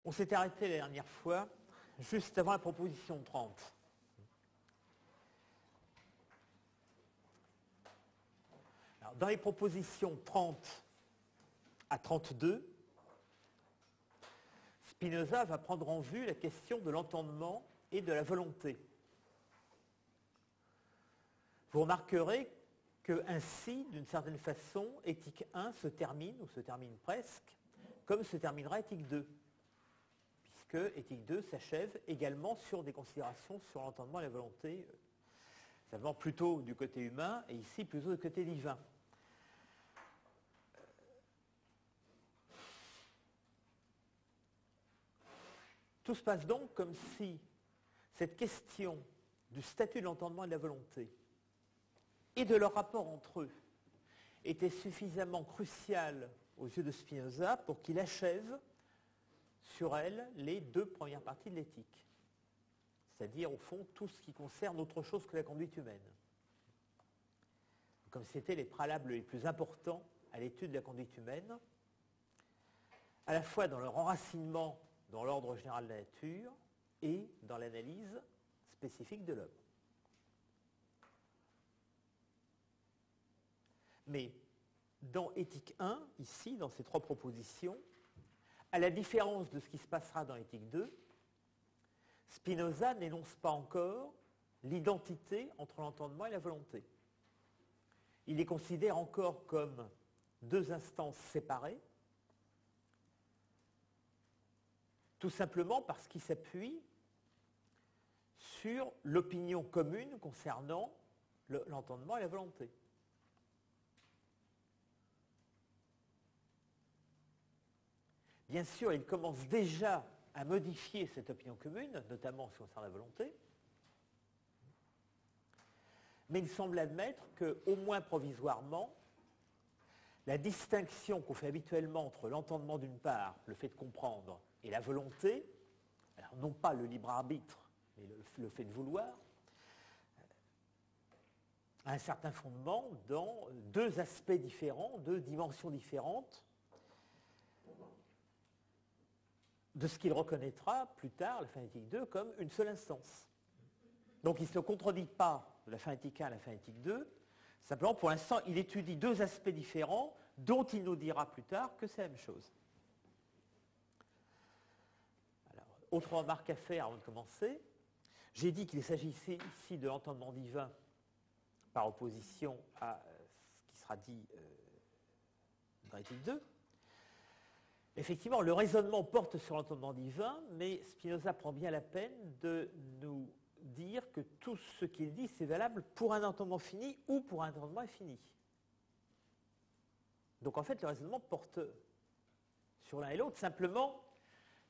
On s'était arrêté la dernière fois, juste avant la proposition 30. Alors, dans les propositions 30 à 32, Spinoza va prendre en vue la question de l'entendement et de la volonté. Vous remarquerez que ainsi, d'une certaine façon, éthique 1 se termine, ou se termine presque, comme se terminera éthique 2. Puisque éthique 2 s'achève également sur des considérations sur l'entendement et la volonté, simplement plutôt du côté humain, et ici plutôt du côté divin. Tout se passe donc comme si cette question du statut de l'entendement et de la volonté et de leur rapport entre eux était suffisamment cruciale aux yeux de Spinoza pour qu'il achève sur elle les deux premières parties de l'éthique. C'est-à-dire, au fond, tout ce qui concerne autre chose que la conduite humaine. Comme c'était les préalables les plus importants à l'étude de la conduite humaine, à la fois dans leur enracinement dans l'ordre général de la nature et dans l'analyse spécifique de l'homme. Mais dans éthique 1, ici, dans ces trois propositions, à la différence de ce qui se passera dans éthique 2, Spinoza n'énonce pas encore l'identité entre l'entendement et la volonté. Il les considère encore comme deux instances séparées, tout simplement parce qu'il s'appuie sur l'opinion commune concernant l'entendement et la volonté. Bien sûr, il commence déjà à modifier cette opinion commune, notamment en ce qui concerne la volonté, mais il semble admettre qu'au moins provisoirement, la distinction qu'on fait habituellement entre l'entendement d'une part, le fait de comprendre, et la volonté, alors non pas le libre arbitre, mais le fait de vouloir, a un certain fondement dans deux aspects différents, deux dimensions différentes de ce qu'il reconnaîtra plus tard, la fin éthique 2, comme une seule instance. Donc il ne se contredit pas de la fin éthique 1 à la fin éthique 2, simplement pour l'instant il étudie deux aspects différents dont il nous dira plus tard que c'est la même chose. Alors, autre remarque à faire avant de commencer, j'ai dit qu'il s'agissait ici de l'entendement divin par opposition à ce qui sera dit dans éthique 2. Effectivement, le raisonnement porte sur l'entendement divin, mais Spinoza prend bien la peine de nous dire que tout ce qu'il dit, c'est valable pour un entendement fini ou pour un entendement infini. Donc en fait, le raisonnement porte sur l'un et l'autre. Simplement,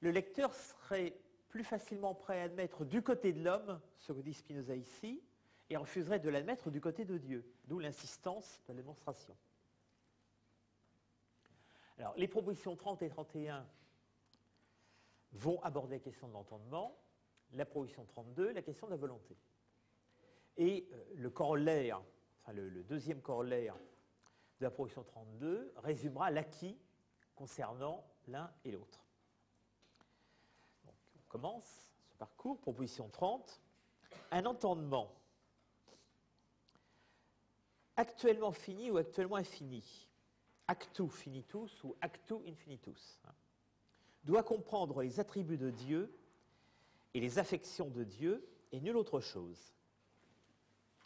le lecteur serait plus facilement prêt à admettre du côté de l'homme ce que dit Spinoza ici, et refuserait de l'admettre du côté de Dieu, d'où l'insistance de la démonstration. Alors, les propositions 30 et 31 vont aborder la question de l'entendement, la proposition 32, la question de la volonté. Et le corollaire, enfin le deuxième corollaire de la proposition 32 résumera l'acquis concernant l'un et l'autre. Donc, on commence ce parcours, proposition 30. Un entendement actuellement fini ou actuellement infini, actu finitus ou actu infinitus, doit comprendre les attributs de Dieu et les affections de Dieu et nulle autre chose.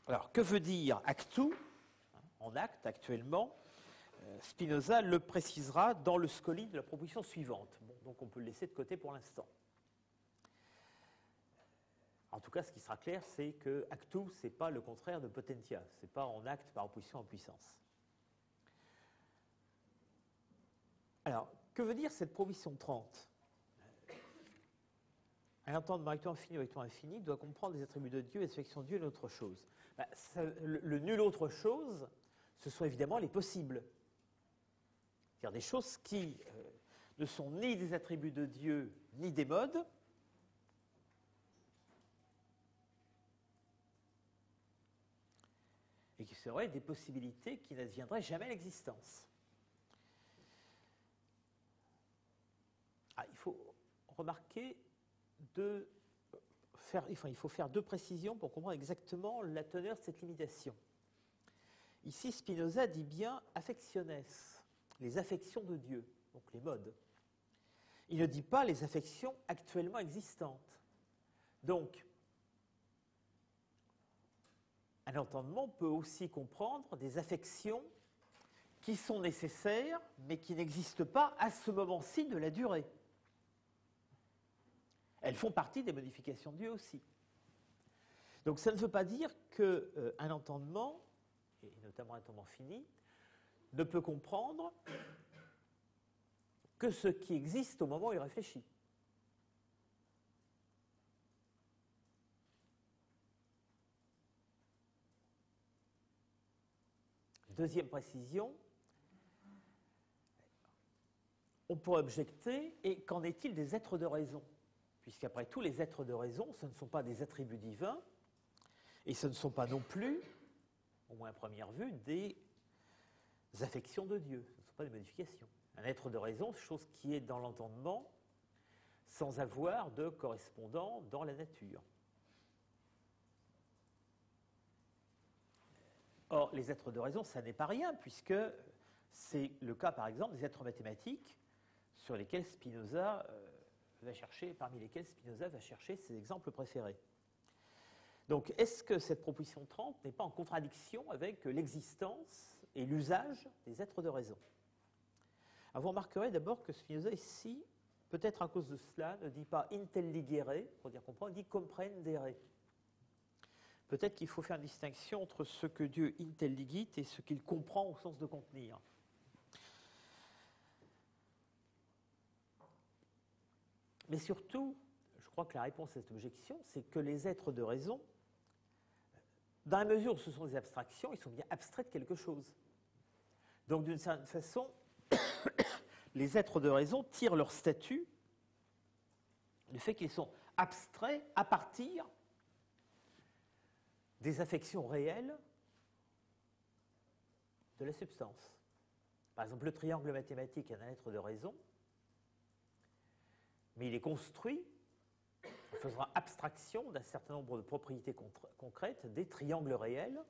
Alors, que veut dire actu, en acte, actuellement? Spinoza le précisera dans le scoli de la proposition suivante. Bon, donc on peut le laisser de côté pour l'instant. En tout cas, ce qui sera clair, c'est que actu, ce n'est pas le contraire de potentia, ce n'est pas en acte par opposition en puissance. Alors, que veut dire cette proposition 30 ? Un entendement actuellement infini ou actuellement infini doit comprendre les attributs de Dieu et les affections de Dieu et autre chose. Le nul autre chose, ce sont évidemment les possibles. C'est-à-dire des choses qui ne sont ni des attributs de Dieu, ni des modes, et qui seraient des possibilités qui n'adviendraient jamais à l'existence. Il faut remarquer il faut faire deux précisions pour comprendre exactement la teneur de cette limitation. Ici, Spinoza dit bien affectiones, les affections de Dieu, donc les modes. Il ne dit pas les affections actuellement existantes. Donc, un entendement peut aussi comprendre des affections qui sont nécessaires, mais qui n'existent pas à ce moment-ci de la durée. Elles font partie des modifications de Dieu aussi. Donc ça ne veut pas dire qu'un entendement, et notamment un entendement fini, ne peut comprendre que ce qui existe au moment où il réfléchit. Deuxième précision, on pourrait objecter, et qu'en est-il des êtres de raison? Puisqu'après tout, les êtres de raison, ce ne sont pas des attributs divins, et ce ne sont pas non plus, au moins à première vue, des affections de Dieu. Ce ne sont pas des modifications. Un être de raison, c'est chose qui est dans l'entendement, sans avoir de correspondant dans la nature. Or, les êtres de raison, ça n'est pas rien, puisque c'est le cas, par exemple, des êtres mathématiques sur lesquels Spinoza parmi lesquels Spinoza va chercher ses exemples préférés. Donc, est-ce que cette proposition 30 n'est pas en contradiction avec l'existence et l'usage des êtres de raison? Alors, vous remarquerez d'abord que Spinoza, ici, peut-être à cause de cela, ne dit pas intelligere, pour dire comprendre, il dit comprendere. Peut-être qu'il faut faire une distinction entre ce que Dieu intelligit et ce qu'il comprend au sens de contenir. Mais surtout, je crois que la réponse à cette objection, c'est que les êtres de raison, dans la mesure où ce sont des abstractions, ils sont bien abstraits de quelque chose. Donc, d'une certaine façon, les êtres de raison tirent leur statut du fait qu'ils sont abstraits à partir des affections réelles de la substance. Par exemple, le triangle mathématique est un être de raison, mais il est construit en faisant abstraction d'un certain nombre de propriétés concrètes des triangles réels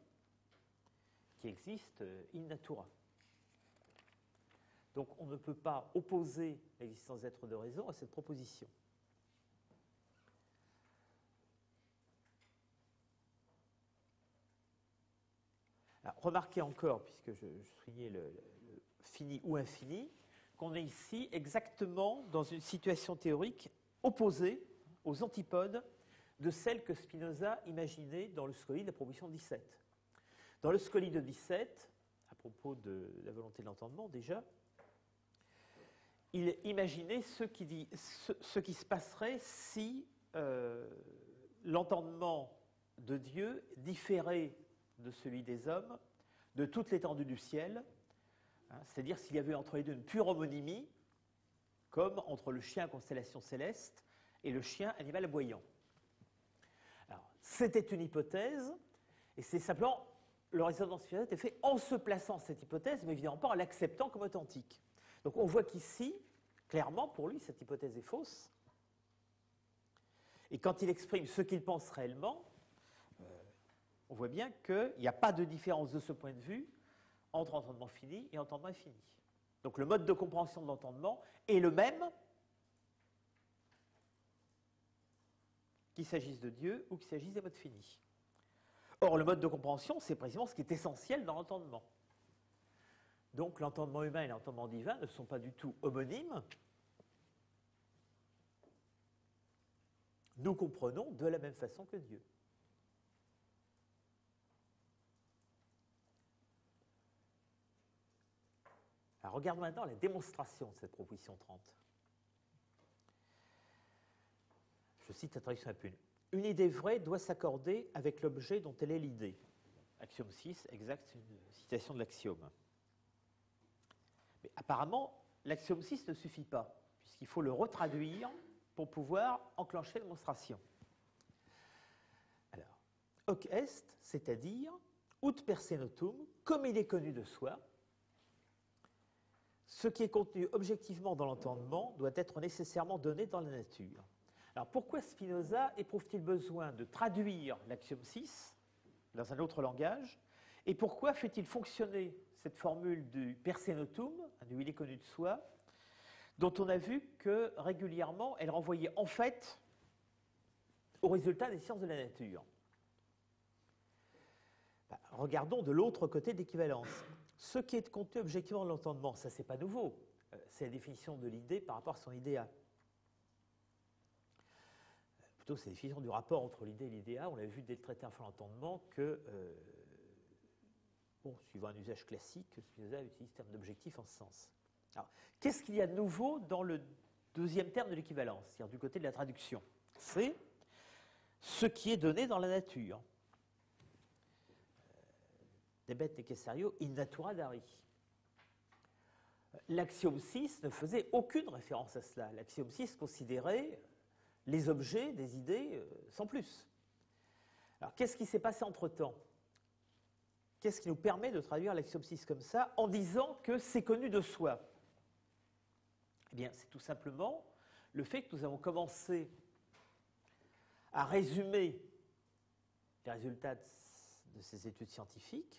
qui existent in natura. Donc on ne peut pas opposer l'existence d'êtres de raison à cette proposition. Alors, remarquez encore, puisque je soulignais le fini ou infini, qu'on est ici exactement dans une situation théorique opposée aux antipodes de celle que Spinoza imaginait dans le Scoli de la proposition 17. Dans le Scoli de 17, à propos de la volonté de l'entendement déjà, il imaginait ce qui se passerait si l'entendement de Dieu différait de celui des hommes de toute l'étendue du ciel, c'est-à-dire s'il y avait entre les deux une pure homonymie, comme entre le chien constellation céleste et le chien animal aboyant. Alors, c'était une hypothèse, et c'est simplement le raisonnement Spinoza était fait en se plaçant cette hypothèse, mais évidemment pas en l'acceptant comme authentique. Donc on voit qu'ici, clairement, pour lui, cette hypothèse est fausse. Et quand il exprime ce qu'il pense réellement, on voit bien qu'il n'y a pas de différence de ce point de vue entre entendement fini et entendement infini. Donc le mode de compréhension de l'entendement est le même qu'il s'agisse de Dieu ou qu'il s'agisse des modes finis. Or, le mode de compréhension, c'est précisément ce qui est essentiel dans l'entendement. Donc l'entendement humain et l'entendement divin ne sont pas du tout homonymes. Nous comprenons de la même façon que Dieu. Alors, regarde maintenant la démonstration de cette proposition 30. Je cite la traduction à Pune. Une idée vraie doit s'accorder avec l'objet dont elle est l'idée. Axiome 6, exact, c'est une citation de l'axiome. Mais apparemment, l'axiome 6 ne suffit pas, puisqu'il faut le retraduire pour pouvoir enclencher la démonstration. Alors, hoc est, c'est-à-dire, ut per se notum, comme il est connu de soi, ce qui est contenu objectivement dans l'entendement doit être nécessairement donné dans la nature. Alors pourquoi Spinoza éprouve-t-il besoin de traduire l'axiome 6 dans un autre langage? Et pourquoi fait-il fonctionner cette formule du per se notum, du il est connu de soi, dont on a vu que régulièrement elle renvoyait en fait au résultat des sciences de la nature? Regardons de l'autre côté de l'équivalence. Ce qui est contenu objectivement dans l'entendement, ça c'est pas nouveau, c'est la définition de l'idée par rapport à son idéa. Plutôt, c'est la définition du rapport entre l'idée et l'idéa. On l'a vu dès le traité info l'entendement que, suivant un usage classique, Spinoza utilise le terme d'objectif en ce sens. Alors, qu'est-ce qu'il y a de nouveau dans le deuxième terme de l'équivalence, c'est-à-dire du côté de la traduction? C'est ce qui est donné dans la nature. Debet necessario in natura dari. L'axiome 6 ne faisait aucune référence à cela. L'axiome 6 considérait les objets, des idées, sans plus. Alors, qu'est-ce qui s'est passé entre-temps? Qu'est-ce qui nous permet de traduire l'axiome 6 comme ça, en disant que c'est connu de soi? Eh bien, c'est tout simplement le fait que nous avons commencé à résumer les résultats de ces études scientifiques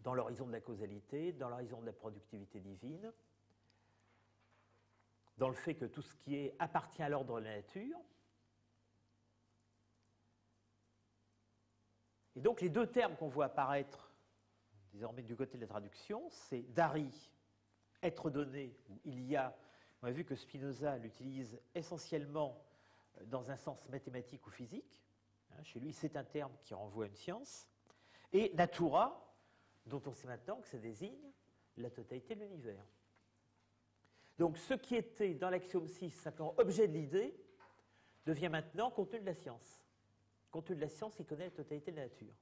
dans l'horizon de la causalité, dans l'horizon de la productivité divine, dans le fait que tout ce qui appartient à l'ordre de la nature. Et donc les deux termes qu'on voit apparaître désormais du côté de la traduction, c'est dari, être donné, ou il y a. On a vu que Spinoza l'utilise essentiellement dans un sens mathématique ou physique. Chez lui, c'est un terme qui renvoie à une science. Et natura, dont on sait maintenant que ça désigne la totalité de l'univers. Donc ce qui était dans l'axiome 6 simplement objet de l'idée devient maintenant contenu de la science. Contenu de la science, il connaît la totalité de la nature.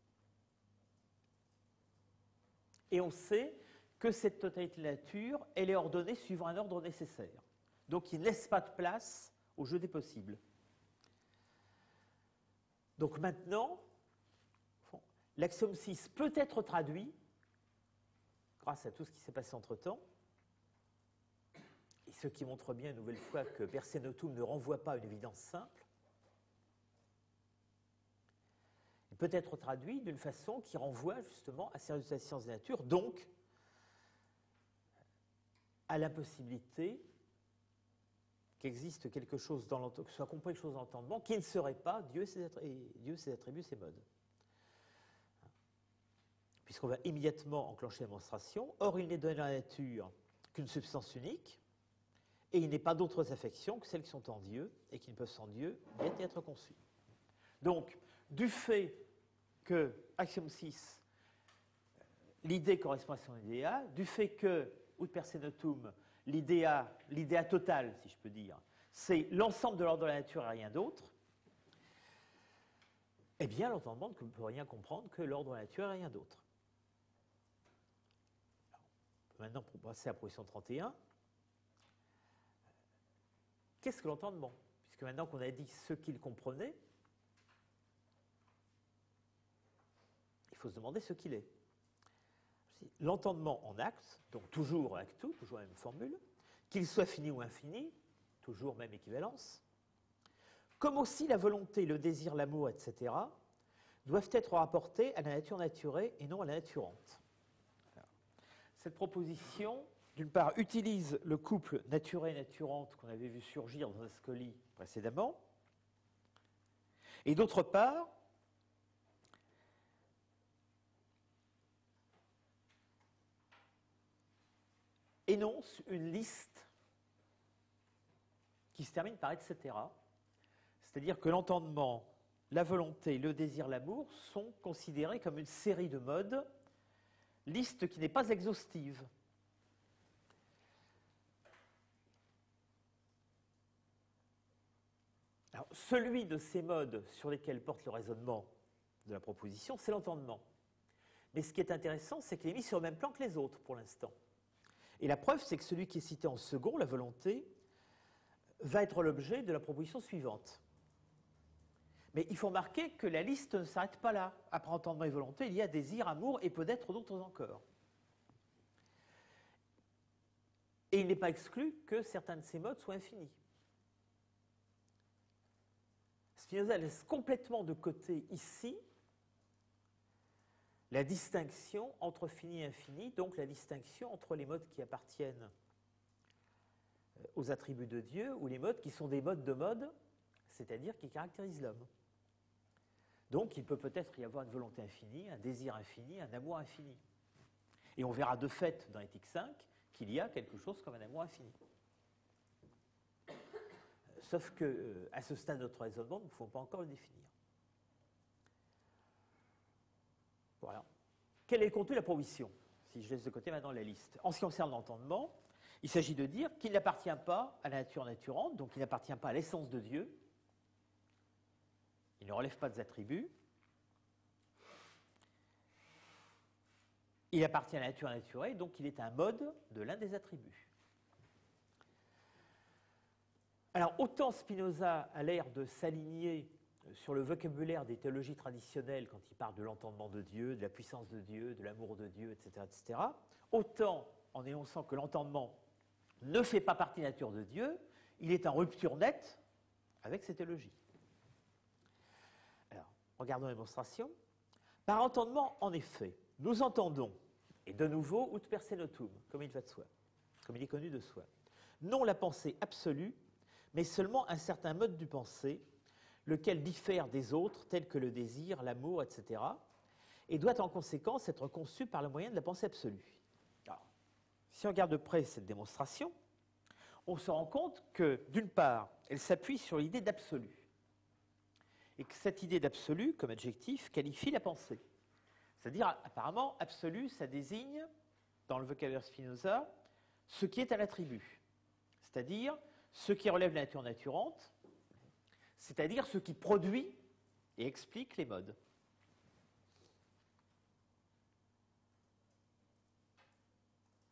Et on sait que cette totalité de la nature, elle est ordonnée suivant un ordre nécessaire. Donc il ne laisse pas de place au jeu des possibles. Donc maintenant, l'axiome 6 peut être traduit, grâce à tout ce qui s'est passé entre-temps, et ce qui montre bien une nouvelle fois que per se notum ne renvoie pas à une évidence simple. Il peut être traduit d'une façon qui renvoie justement à ces résultats de sciences de la nature, donc à l'impossibilité qu'existe quelque chose dans l'entendement, que soit compris quelque chose dans l'entendement, qui ne serait pas Dieu, ses attributs, ses modes. Puisqu'on va immédiatement enclencher la démonstration. Or, il n'est donné dans la nature qu'une substance unique, et il n'est pas d'autres affections que celles qui sont en Dieu, et qui ne peuvent sans Dieu être conçues. Donc, du fait que, axiome 6, l'idée correspond à son idéa, du fait que, ut per se notum, l'idéa totale, si je peux dire, c'est l'ensemble de l'ordre de la nature et rien d'autre, eh bien, l'entendement ne peut rien comprendre que l'ordre de la nature et rien d'autre. Maintenant, pour passer à la proposition 31, qu'est-ce que l'entendement? Puisque maintenant qu'on a dit ce qu'il comprenait, il faut se demander ce qu'il est. L'entendement en acte, donc toujours actu, toujours la même formule, qu'il soit fini ou infini, toujours même équivalence, comme aussi la volonté, le désir, l'amour, etc., doivent être rapportés à la nature naturée et non à la naturante. Cette proposition, d'une part, utilise le couple naturé-naturante qu'on avait vu surgir dans Ascoli précédemment, et d'autre part, énonce une liste qui se termine par etc. C'est-à-dire que l'entendement, la volonté, le désir, l'amour sont considérés comme une série de modes, liste qui n'est pas exhaustive. Alors, celui de ces modes sur lesquels porte le raisonnement de la proposition, c'est l'entendement. Mais ce qui est intéressant, c'est qu'il est mis sur le même plan que les autres pour l'instant. Et la preuve, c'est que celui qui est cité en second, la volonté, va être l'objet de la proposition suivante. Mais il faut remarquer que la liste ne s'arrête pas là. Après entendement et volonté, il y a désir, amour et peut-être d'autres encore. Et il n'est pas exclu que certains de ces modes soient infinis. Spinoza laisse complètement de côté ici la distinction entre fini et infini, donc la distinction entre les modes qui appartiennent aux attributs de Dieu ou les modes qui sont des modes de mode, c'est-à-dire qui caractérisent l'homme. Donc il peut peut-être y avoir une volonté infinie, un désir infini, un amour infini. Et on verra de fait dans l'éthique 5 qu'il y a quelque chose comme un amour infini. Sauf qu'à ce stade de notre raisonnement, nous ne pouvons pas encore le définir. Voilà. Quel est le contenu de la prohibition? Si je laisse de côté maintenant la liste. En ce qui concerne l'entendement, il s'agit de dire qu'il n'appartient pas à la nature naturante, donc il n'appartient pas à l'essence de Dieu. Il ne relève pas des attributs. Il appartient à la nature naturelle, donc il est un mode de l'un des attributs. Alors, autant Spinoza a l'air de s'aligner sur le vocabulaire des théologies traditionnelles quand il parle de l'entendement de Dieu, de la puissance de Dieu, de l'amour de Dieu, etc., autant en énonçant que l'entendement ne fait pas partie de la nature de Dieu, il est en rupture nette avec ces théologies. Alors, regardons la démonstration. Par entendement, en effet, nous entendons, et de nouveau, ut personentum, comme il va de soi, comme il est connu de soi, non la pensée absolue, mais seulement un certain mode du pensée, lequel diffère des autres, tels que le désir, l'amour, etc., et doit en conséquence être conçu par le moyen de la pensée absolue. Alors, si on regarde de près cette démonstration, on se rend compte que, d'une part, elle s'appuie sur l'idée d'absolu, et que cette idée d'absolu, comme adjectif, qualifie la pensée. C'est-à-dire, apparemment, absolu, ça désigne, dans le vocabulaire Spinoza, ce qui est un attribut, c'est-à-dire ce qui relève de la nature naturante, c'est-à-dire ce qui produit et explique les modes.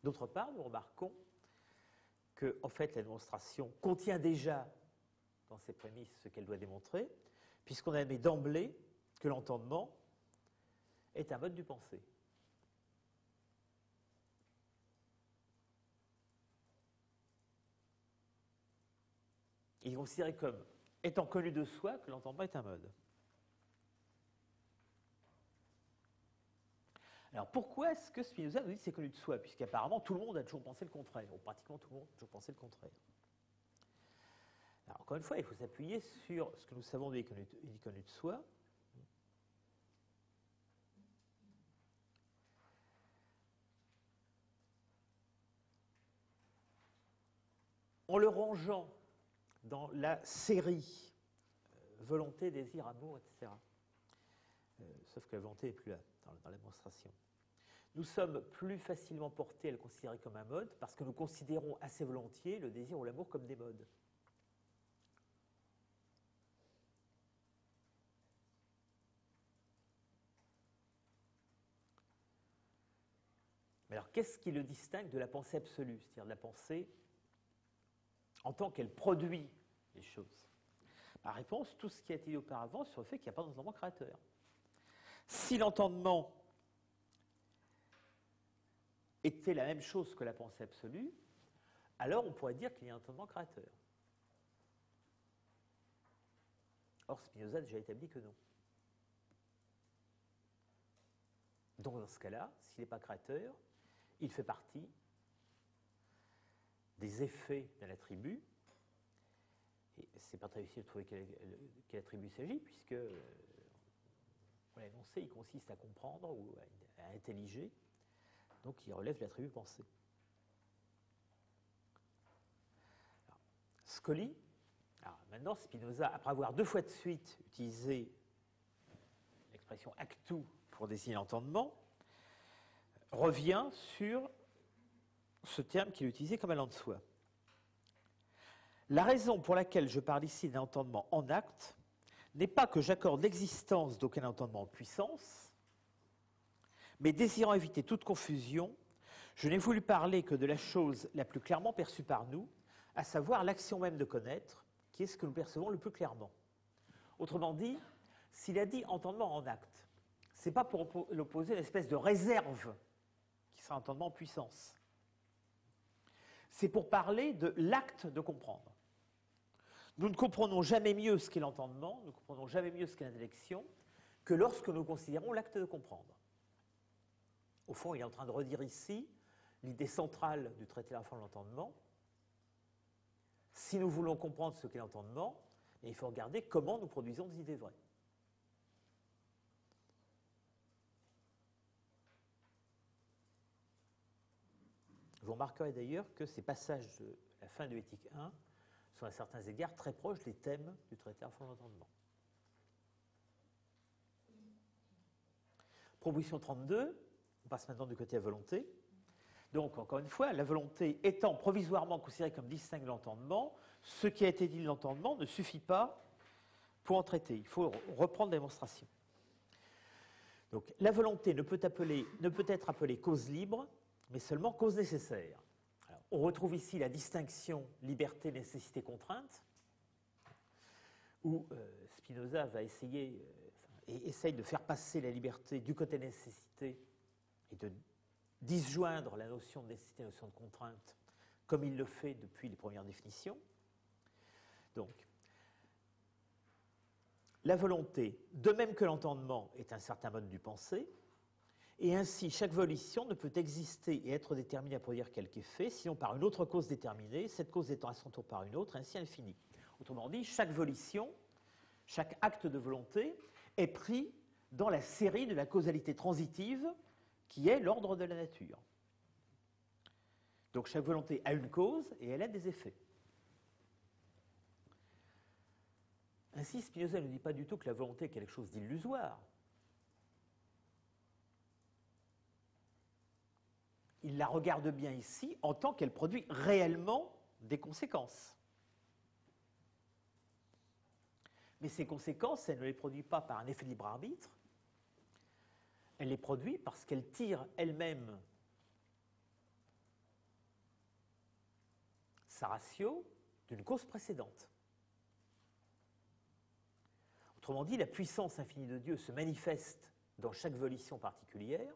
D'autre part, nous remarquons que, en fait, la démonstration contient déjà dans ses prémices ce qu'elle doit démontrer, puisqu'on admet d'emblée que l'entendement est un mode du pensée. Il est considéré comme étant connu de soi que l'entendement est un mode. Alors pourquoi est-ce que Spinoza nous dit que c'est connu de soi, puisqu'apparemment tout le monde a toujours pensé le contraire, ou pratiquement tout le monde a toujours pensé le contraire. Alors encore une fois, il faut s'appuyer sur ce que nous savons de connu de soi. En le rangeant dans la série volonté, désir, amour, etc. Sauf que la volonté n'est plus là dans la démonstration. Nous sommes plus facilement portés à le considérer comme un mode parce que nous considérons assez volontiers le désir ou l'amour comme des modes. Mais alors, qu'est-ce qui le distingue de la pensée absolue, c'est-à-dire de la pensée en tant qu'elle produit les choses? La réponse, tout ce qui a été dit auparavant sur le fait qu'il n'y a pas d'entendement créateur. Si l'entendement était la même chose que la pensée absolue, alors on pourrait dire qu'il y a un entendement créateur. Or, Spinoza a déjà établi que non. Donc, dans ce cas-là, s'il n'est pas créateur, il fait partie des effets d'un attribut. Et c'est pas très difficile de trouver quel attribut il s'agit, puisque, on l'a énoncé, il consiste à comprendre ou à intelliger, donc il relève l'attribut pensée. Alors, Scoli, alors maintenant Spinoza, après avoir deux fois de suite utilisé l'expression actu pour désigner l'entendement, revient sur ce terme qu'il utilisait comme allant de soi. La raison pour laquelle je parle ici d'un entendement en acte n'est pas que j'accorde l'existence d'aucun entendement en puissance, mais désirant éviter toute confusion, je n'ai voulu parler que de la chose la plus clairement perçue par nous, à savoir l'action même de connaître, qui est ce que nous percevons le plus clairement. Autrement dit, S'il a dit entendement en acte, ce n'est pas pour l'opposer à une espèce de réserve qui sera entendement en puissance. C'est pour parler de l'acte de comprendre. Nous ne comprenons jamais mieux ce qu'est l'entendement, nous ne comprenons jamais mieux ce qu'est l'intellection, que lorsque nous considérons l'acte de comprendre. Au fond, il est en train de redire ici l'idée centrale du traité de la réforme de l'entendement. Si nous voulons comprendre ce qu'est l'entendement, il faut regarder comment nous produisons des idées vraies. Vous remarquerez d'ailleurs que ces passages de la fin de l'éthique 1 sont à certains égards très proches des thèmes du traité de la réforme de l'entendement. Proposition 32, on passe maintenant du côté de la volonté. Donc, encore une fois, la volonté étant provisoirement considérée comme distincte de l'entendement, ce qui a été dit de l'entendement ne suffit pas pour en traiter. Il faut reprendre la démonstration. Donc, la volonté ne peut être appelée cause libre, mais seulement cause nécessaire. Alors, on retrouve ici la distinction liberté, nécessité, contrainte, où Spinoza va essayer et essaye de faire passer la liberté du côté nécessité et de disjoindre la notion de nécessité et la notion de contrainte, comme il le fait depuis les premières définitions. Donc, la volonté, de même que l'entendement, est un certain mode du pensée, et ainsi chaque volition ne peut exister et être déterminée à produire quelque effet, sinon par une autre cause déterminée, cette cause étant à son tour par une autre, ainsi infinie. Autrement dit, chaque volition, chaque acte de volonté est pris dans la série de la causalité transitive qui est l'ordre de la nature. Donc chaque volonté a une cause et elle a des effets. Ainsi, Spinoza ne dit pas du tout que la volonté est quelque chose d'illusoire. Il la regarde bien ici en tant qu'elle produit réellement des conséquences. Mais ces conséquences, elle ne les produit pas par un effet de libre arbitre, elle les produit parce qu'elle tire elle-même sa ratio d'une cause précédente. Autrement dit, la puissance infinie de Dieu se manifeste dans chaque volition particulière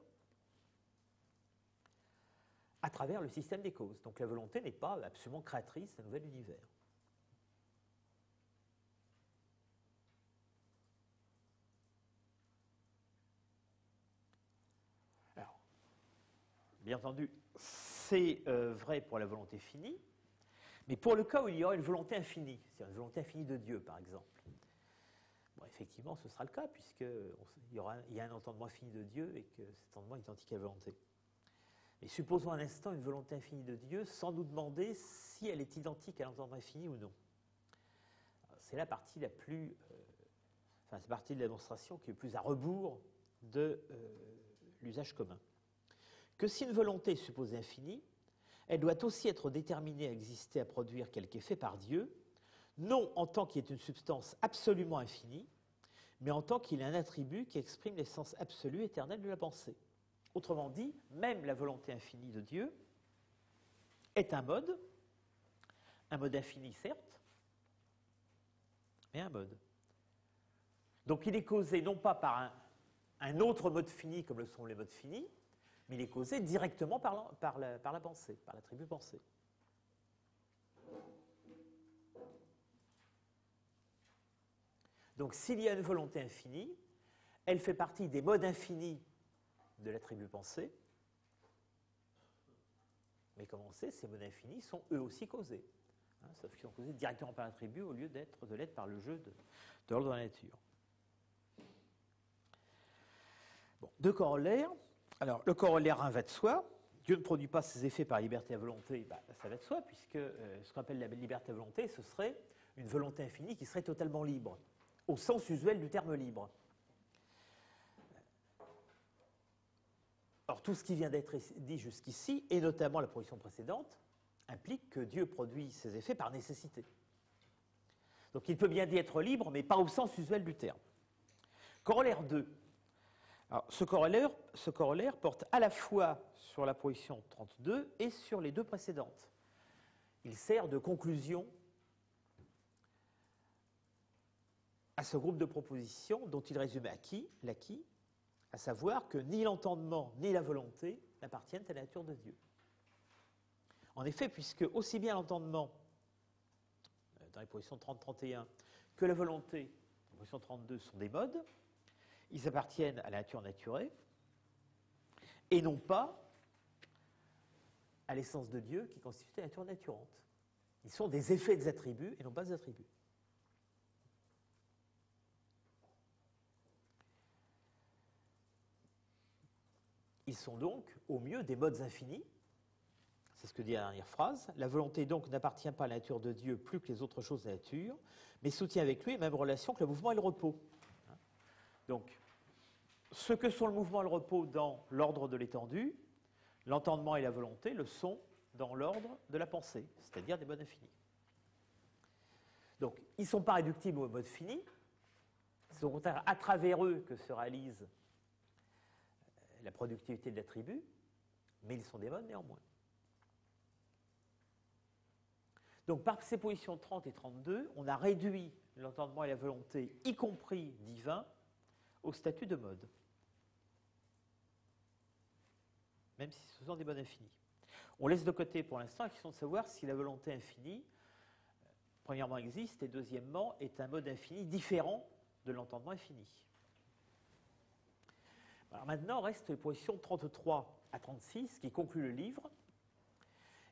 à travers le système des causes. Donc la volonté n'est pas absolument créatrice d'un nouvel univers. Alors, bien entendu, c'est vrai pour la volonté finie, mais pour le cas où il y aura une volonté infinie, c'est-à-dire une volonté infinie de Dieu, par exemple, bon, effectivement, ce sera le cas, puisqu'il y a un entendement infini de Dieu et que cet entendement est identique à la volonté. Mais supposons un instant une volonté infinie de Dieu sans nous demander si elle est identique à l'entendement infini ou non. C'est la partie la plus... c'est la partie de la démonstration qui est le plus à rebours de l'usage commun. Que si une volonté est supposée infinie, elle doit aussi être déterminée à exister, à produire quelque effet par Dieu, non en tant qu'il est une substance absolument infinie, mais en tant qu'il est un attribut qui exprime l'essence absolue éternelle de la pensée. Autrement dit, même la volonté infinie de Dieu est un mode infini certes, mais un mode. Donc il est causé non pas par un autre mode fini comme le sont les modes finis, mais il est causé directement par la pensée, par l'attribut pensée. Donc s'il y a une volonté infinie, elle fait partie des modes infinis de l'attribut pensée, mais comme on sait, ces modes infinis sont eux aussi causés, sauf qu'ils sont causés directement par l'attribut au lieu de l'être par le jeu de l'ordre de la nature. Bon, deux corollaires. Alors, le corollaire 1 va de soi. Dieu ne produit pas ses effets par liberté à volonté, ça va de soi, puisque ce qu'on appelle la liberté à volonté, ce serait une volonté infinie qui serait totalement libre, au sens usuel du terme libre. Alors, tout ce qui vient d'être dit jusqu'ici, et notamment la proposition précédente, implique que Dieu produit ses effets par nécessité. Donc, il peut bien dit être libre, mais pas au sens usuel du terme. Corollaire 2. Alors, ce corollaire porte à la fois sur la proposition 32 et sur les deux précédentes. Il sert de conclusion à ce groupe de propositions dont il résume l'acquis, à savoir que ni l'entendement ni la volonté n'appartiennent à la nature de Dieu. En effet, puisque aussi bien l'entendement, dans les positions 30-31, que la volonté, en position 32, sont des modes, ils appartiennent à la nature naturelle et non pas à l'essence de Dieu qui constitue la nature naturante. Ils sont des effets des attributs et non pas des attributs. Ils sont donc, au mieux, des modes infinis. C'est ce que dit la dernière phrase. La volonté, donc, n'appartient pas à la nature de Dieu plus que les autres choses de la nature, mais soutient avec lui les mêmes relations que le mouvement et le repos. Donc, ce que sont le mouvement et le repos dans l'ordre de l'étendue, l'entendement et la volonté le sont dans l'ordre de la pensée, c'est-à-dire des modes infinis. Donc, ils ne sont pas réductibles aux modes finis. C'est au contraire à travers eux que se réalise la productivité de l'attribut, mais ils sont des modes néanmoins. Donc, par ces positions 30 et 32, on a réduit l'entendement et la volonté, y compris divin, au statut de mode, même si ce sont des modes infinis. On laisse de côté pour l'instant la question de savoir si la volonté infinie, premièrement, existe et deuxièmement, est un mode infini différent de l'entendement infini. Alors maintenant, restent les positions 33 à 36 qui concluent le livre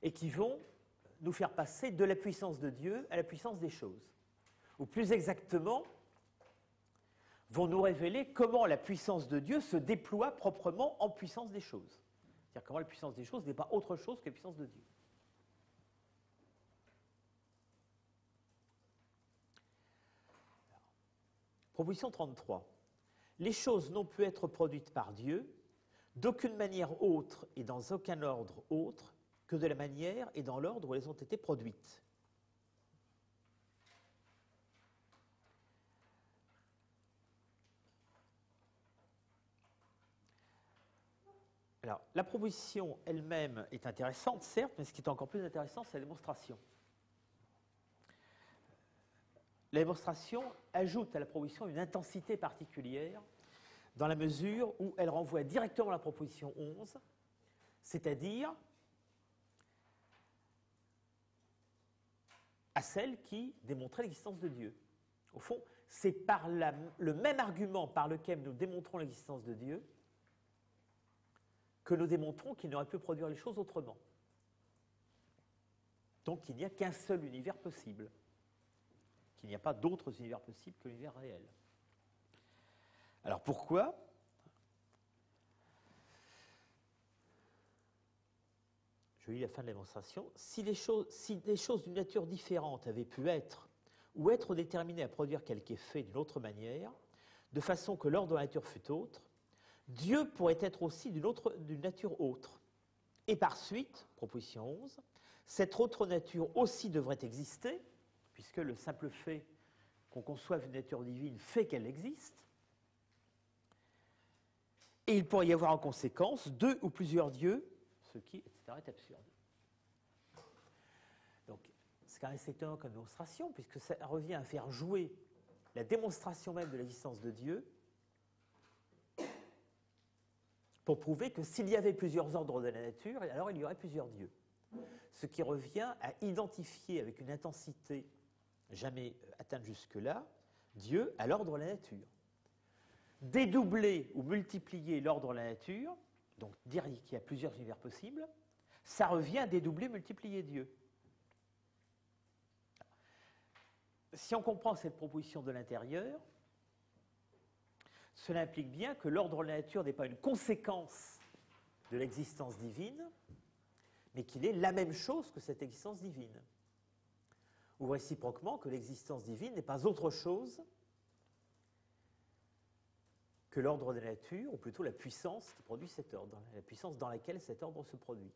et qui vont nous faire passer de la puissance de Dieu à la puissance des choses. Ou plus exactement, vont nous révéler comment la puissance de Dieu se déploie proprement en puissance des choses. C'est-à-dire comment la puissance des choses n'est pas autre chose que la puissance de Dieu. Proposition 33. Les choses n'ont pu être produites par Dieu d'aucune manière autre et dans aucun ordre autre que de la manière et dans l'ordre où elles ont été produites. Alors, la proposition elle-même est intéressante, certes, mais ce qui est encore plus intéressant, c'est la démonstration. La démonstration ajoute à la proposition une intensité particulière dans la mesure où elle renvoie directement à la proposition 11, c'est-à-dire à celle qui démontrait l'existence de Dieu. Au fond, c'est par le même argument par lequel nous démontrons l'existence de Dieu que nous démontrons qu'il n'aurait pu produire les choses autrement. Donc il n'y a qu'un seul univers possible, qu'il n'y a pas d'autres univers possibles que l'univers réel. Alors pourquoi ? Je lis la fin de la démonstration. Si des choses d'une nature différente avaient pu être ou être déterminées à produire quelque effet d'une autre manière, de façon que l'ordre de la nature fût autre, Dieu pourrait être aussi d'une nature autre. Et par suite, proposition 11, cette autre nature aussi devrait exister, puisque le simple fait qu'on conçoive une nature divine fait qu'elle existe. Et il pourrait y avoir en conséquence deux ou plusieurs dieux, ce qui, etc., est absurde. Donc, c'est quand même assez étonnant comme démonstration, puisque ça revient à faire jouer la démonstration même de l'existence de Dieu pour prouver que s'il y avait plusieurs ordres de la nature, alors il y aurait plusieurs dieux. Ce qui revient à identifier avec une intensité jamais atteinte jusque-là, Dieu à l'ordre de la nature. Dédoubler ou multiplier l'ordre de la nature, donc dire qu'il y a plusieurs univers possibles, ça revient à dédoubler, multiplier Dieu. Si on comprend cette proposition de l'intérieur, cela implique bien que l'ordre de la nature n'est pas une conséquence de l'existence divine, mais qu'il est la même chose que cette existence divine. Ou réciproquement, que l'existence divine n'est pas autre chose que l'ordre de la nature, ou plutôt la puissance qui produit cet ordre, la puissance dans laquelle cet ordre se produit.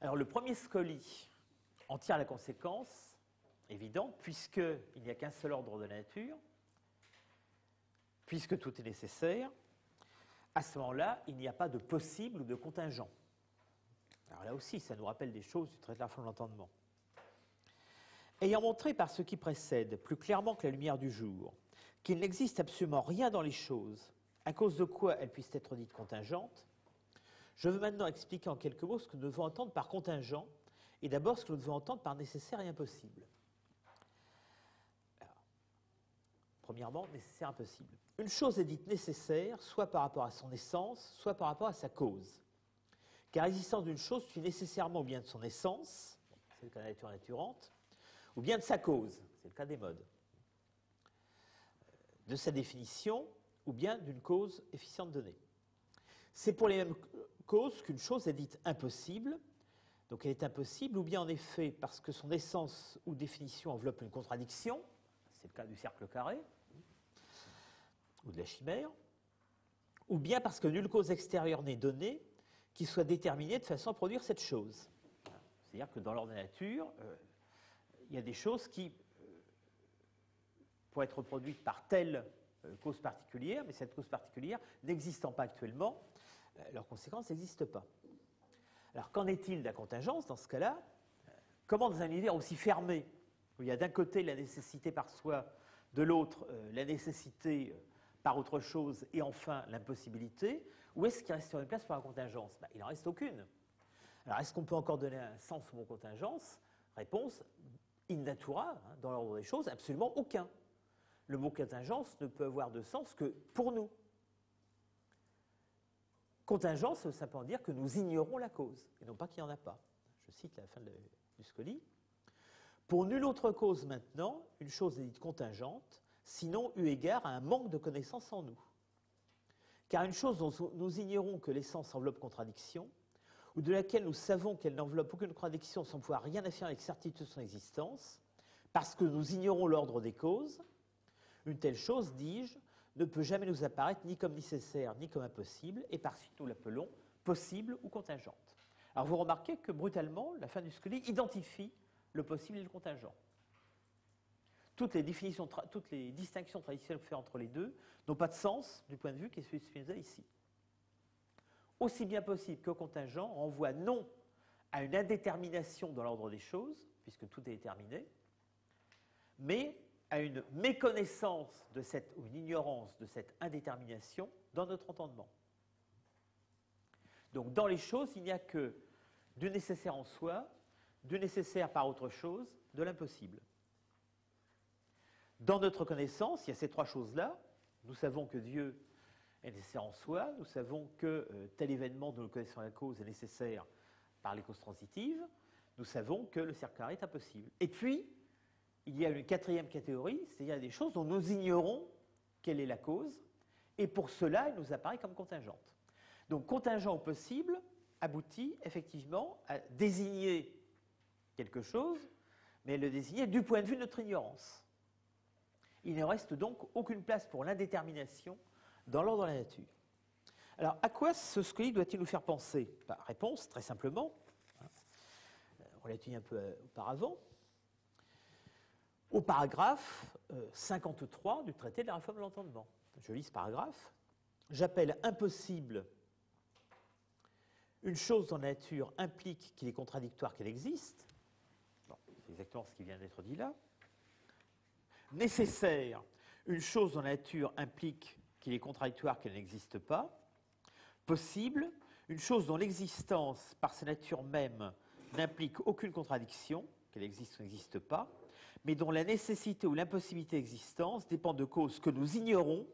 Alors le premier scoli en tire la conséquence évidente, puisqu'il n'y a qu'un seul ordre de la nature, puisque tout est nécessaire, à ce moment-là, il n'y a pas de possible ou de contingent. Alors là aussi, ça nous rappelle des choses du traité de la fin de l'entendement. Ayant montré par ce qui précède, plus clairement que la lumière du jour, qu'il n'existe absolument rien dans les choses, à cause de quoi elles puissent être dites contingentes, je veux maintenant expliquer en quelques mots ce que nous devons entendre par contingent, et d'abord ce que nous devons entendre par nécessaire et impossible. Alors, premièrement, nécessaire et impossible. Une chose est dite nécessaire, soit par rapport à son essence, soit par rapport à sa cause. Car l'existence d'une chose suit nécessairement ou bien de son essence, c'est le cas de la nature naturante, ou bien de sa cause, c'est le cas des modes, de sa définition, ou bien d'une cause efficiente donnée. C'est pour les mêmes causes qu'une chose est dite impossible, donc elle est impossible, ou bien en effet parce que son essence ou définition enveloppe une contradiction, c'est le cas du cercle carré, ou de la chimère, ou bien parce que nulle cause extérieure n'est donnée qui soit déterminée de façon à produire cette chose. C'est-à-dire que dans l'ordre de la nature, il y a des choses qui pourraient être produites par telle cause particulière, mais cette cause particulière n'existant pas actuellement, leurs conséquences n'existent pas. Alors qu'en est-il de la contingence dans ce cas-là? Comment dans un univers aussi fermé, où il y a d'un côté la nécessité par soi, de l'autre la nécessité par autre chose, et enfin l'impossibilité, où est-ce qu'il reste sur une place pour la contingence? Il n'en reste aucune. Alors est-ce qu'on peut encore donner un sens au mot contingence? Réponse, in natura, dans l'ordre des choses, absolument aucun. Le mot contingence ne peut avoir de sens que pour nous. Contingence, ça veut simplement dire que nous ignorons la cause, et non pas qu'il n'y en a pas. Je cite la fin du Scoli. Pour nulle autre cause maintenant, une chose est dite contingente, sinon eu égard à un manque de connaissance en nous. Car une chose dont nous ignorons que l'essence enveloppe contradiction, ou de laquelle nous savons qu'elle n'enveloppe aucune contradiction sans pouvoir rien affirmer avec certitude de son existence, parce que nous ignorons l'ordre des causes, une telle chose, dis-je, ne peut jamais nous apparaître ni comme nécessaire ni comme impossible, et par suite nous l'appelons possible ou contingente. Alors vous remarquez que brutalement, la fin du Scoli identifie le possible et le contingent. Toutes les distinctions traditionnelles qu'on fait entre les deux n'ont pas de sens du point de vue qui est celui de Spinoza ici. Aussi bien possible que contingent renvoie non à une indétermination dans l'ordre des choses, puisque tout est déterminé, mais à une méconnaissance de cette, ou une ignorance de cette indétermination dans notre entendement. Donc dans les choses, il n'y a que du nécessaire en soi, du nécessaire par autre chose, de l'impossible. Dans notre connaissance, il y a ces trois choses-là. Nous savons que Dieu est nécessaire en soi, nous savons que tel événement dont nous connaissons la cause est nécessaire par les causes transitives, nous savons que le cercle carré est impossible. Et puis, il y a une quatrième catégorie, c'est-à-dire des choses dont nous ignorons quelle est la cause, et pour cela, elle nous apparaît comme contingente. Donc, contingent au possible aboutit effectivement à désigner quelque chose, mais le désigner du point de vue de notre ignorance. Il ne reste donc aucune place pour l'indétermination dans l'ordre de la nature. Alors, à quoi ce Scoli doit-il nous faire penser? Réponse, très simplement, on l'a étudié un peu auparavant, au paragraphe 53 du traité de la réforme de l'entendement. Je lis ce paragraphe. J'appelle impossible une chose dont la nature implique qu'il est contradictoire qu'elle existe. Bon, c'est exactement ce qui vient d'être dit là. Nécessaire, une chose dont la nature implique qu'il est contradictoire qu'elle n'existe pas. Possible, une chose dont l'existence, par sa nature même, n'implique aucune contradiction, qu'elle existe ou n'existe pas, mais dont la nécessité ou l'impossibilité d'existence dépend de causes que nous ignorons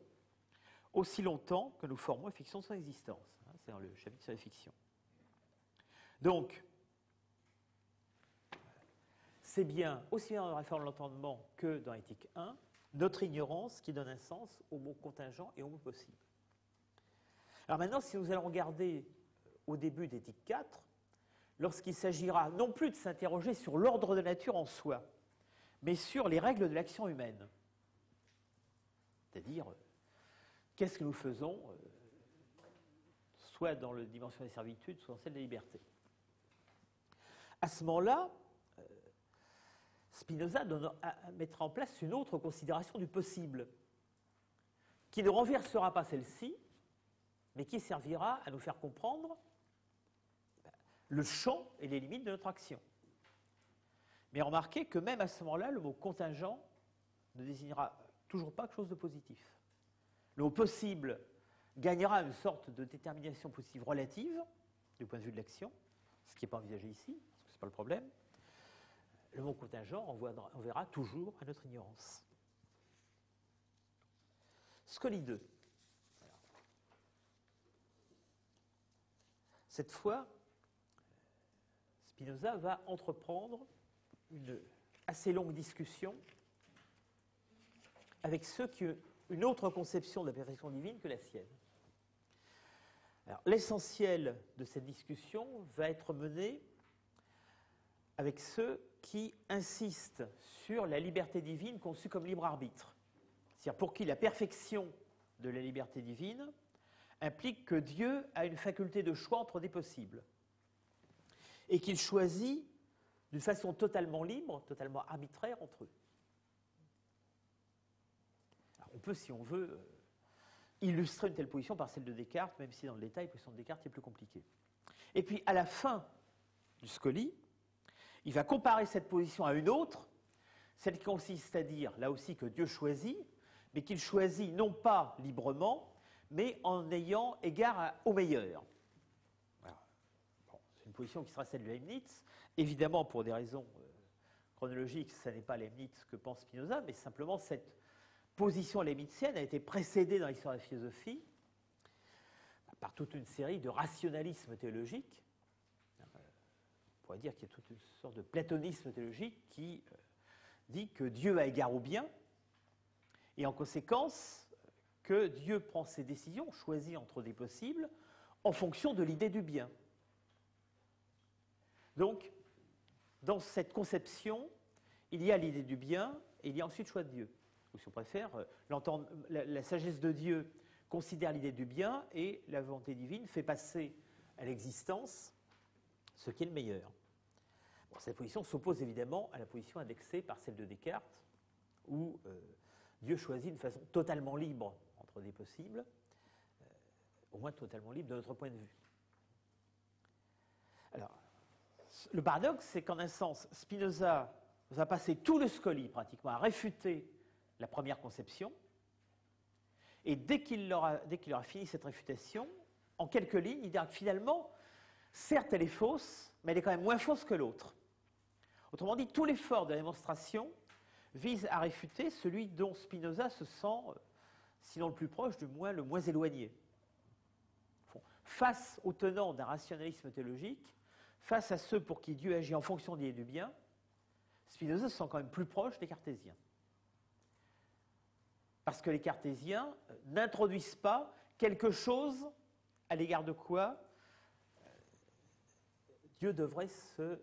aussi longtemps que nous formons la fiction de son existence. C'est dans le chapitre sur la fiction. Donc, c'est bien, aussi bien dans la réforme de l'entendement que dans l'éthique 1, notre ignorance qui donne un sens au mot contingent et au mot possible. Alors maintenant, si nous allons regarder au début d'éthique 4, lorsqu'il s'agira non plus de s'interroger sur l'ordre de nature en soi, mais sur les règles de l'action humaine. C'est-à-dire, qu'est-ce que nous faisons, soit dans la dimension des servitudes, soit dans celle des libertés. À ce moment-là, Spinoza mettra en place une autre considération du possible, qui ne renversera pas celle-ci, mais qui servira à nous faire comprendre le champ et les limites de notre action. Mais remarquez que même à ce moment-là, le mot contingent ne désignera toujours pas quelque chose de positif. Le mot possible gagnera une sorte de détermination positive relative du point de vue de l'action, ce qui n'est pas envisagé ici, parce que ce n'est pas le problème. Le mot contingent enverra toujours à notre ignorance. Scollie 2. Cette fois, Spinoza va entreprendre une assez longue discussion avec ceux qui ont une autre conception de la perfection divine que la sienne. L'essentiel de cette discussion va être mené avec ceux qui insistent sur la liberté divine conçue comme libre arbitre. C'est-à-dire pour qui la perfection de la liberté divine implique que Dieu a une faculté de choix entre des possibles et qu'il choisit d'une façon totalement libre, totalement arbitraire entre eux. Alors, on peut, si on veut, illustrer une telle position par celle de Descartes, même si dans le détail, la position de Descartes est plus compliquée. Et puis, à la fin du Scollie, il va comparer cette position à une autre, celle qui consiste à dire, là aussi, que Dieu choisit, mais qu'il choisit non pas librement, mais en ayant égard au meilleur. Bon, c'est une position qui sera celle de Leibniz. Évidemment, pour des raisons chronologiques, ce n'est pas Leibniz que pense Spinoza, mais simplement cette position leibnizienne a été précédée dans l'histoire de la philosophie par toute une série de rationalismes théologiques. On pourrait dire qu'il y a toute une sorte de platonisme théologique qui dit que Dieu a égard au bien, et en conséquence que Dieu prend ses décisions, choisit entre des possibles, en fonction de l'idée du bien. Donc, dans cette conception, il y a l'idée du bien, et il y a ensuite le choix de Dieu. Ou si on préfère, la sagesse de Dieu considère l'idée du bien, et la volonté divine fait passer à l'existence ce qui est le meilleur. Bon, cette position s'oppose évidemment à la position indexée par celle de Descartes, où Dieu choisit d'une façon totalement libre entre des possibles, au moins totalement libre de notre point de vue. Alors, le paradoxe, c'est qu'en un sens, Spinoza va passer tout le Scollie pratiquement à réfuter la première conception, et dès qu'il aura fini cette réfutation, en quelques lignes, il dira que finalement, certes elle est fausse, mais elle est quand même moins fausse que l'autre. Autrement dit, tout l'effort de la démonstration vise à réfuter celui dont Spinoza se sent, sinon le plus proche, du moins le moins éloigné. Face aux tenants d'un rationalisme théologique, face à ceux pour qui Dieu agit en fonction de l'idée du bien, Spinoza se sent quand même plus proche des cartésiens. Parce que les cartésiens n'introduisent pas quelque chose à l'égard de quoi Dieu devrait se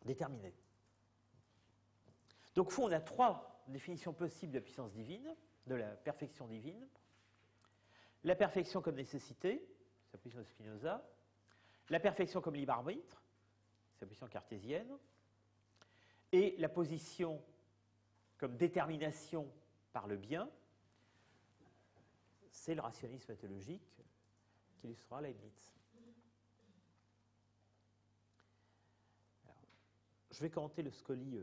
déterminer. Donc, au fond, on a trois définitions possibles de la puissance divine, de la perfection divine. La perfection comme nécessité, c'est la position de Spinoza. La perfection comme libre arbitre, c'est la position cartésienne. Et la position comme détermination par le bien, c'est le rationalisme théologique qu'illustrera Leibniz. Alors, je vais commenter le Scollie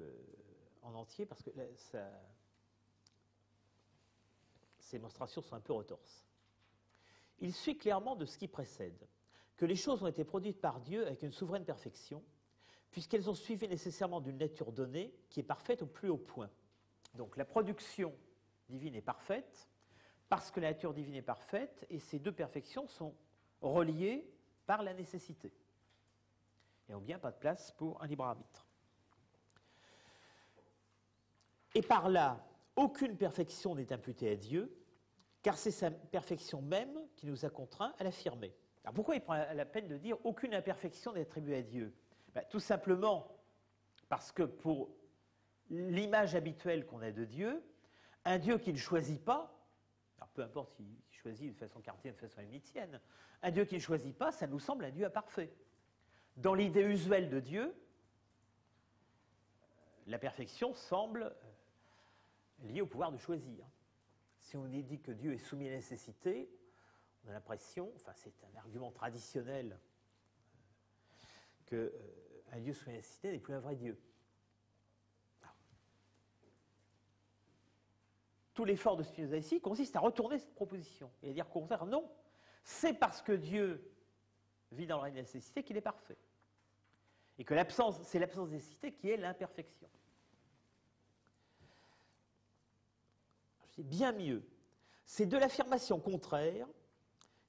en entier parce que ces démonstrations sont un peu retorses. Il suit clairement de ce qui précède que les choses ont été produites par Dieu avec une souveraine perfection, puisqu'elles ont suivi nécessairement d'une nature donnée qui est parfaite au plus haut point. Donc la production divine est parfaite parce que la nature divine est parfaite, et ces deux perfections sont reliées par la nécessité. Et on bien pas de place pour un libre arbitre. Et par là, aucune perfection n'est imputée à Dieu, car c'est sa perfection même qui nous a contraints à l'affirmer. Alors pourquoi il prend la peine de dire aucune imperfection n'est attribuée à Dieu? Tout simplement parce que pour l'image habituelle qu'on a de Dieu, un Dieu qui ne choisit pas, alors peu importe s'il choisit de façon cartésienne, de façon leibnizienne, un Dieu qui ne choisit pas, ça nous semble un Dieu imparfait. Dans l'idée usuelle de Dieu, la perfection semble liée au pouvoir de choisir. Si on dit que Dieu est soumis à la nécessité, On a l'impression, enfin c'est un argument traditionnel, qu'un Dieu sous la nécessité n'est plus un vrai Dieu. Alors, tout l'effort de Spinoza ici consiste à retourner cette proposition et à dire qu'au contraire, non, c'est parce que Dieu vit dans le règne de la nécessité qu'il est parfait. Et que c'est l'absence de nécessité qui est l'imperfection. C'est bien mieux. C'est de l'affirmation contraire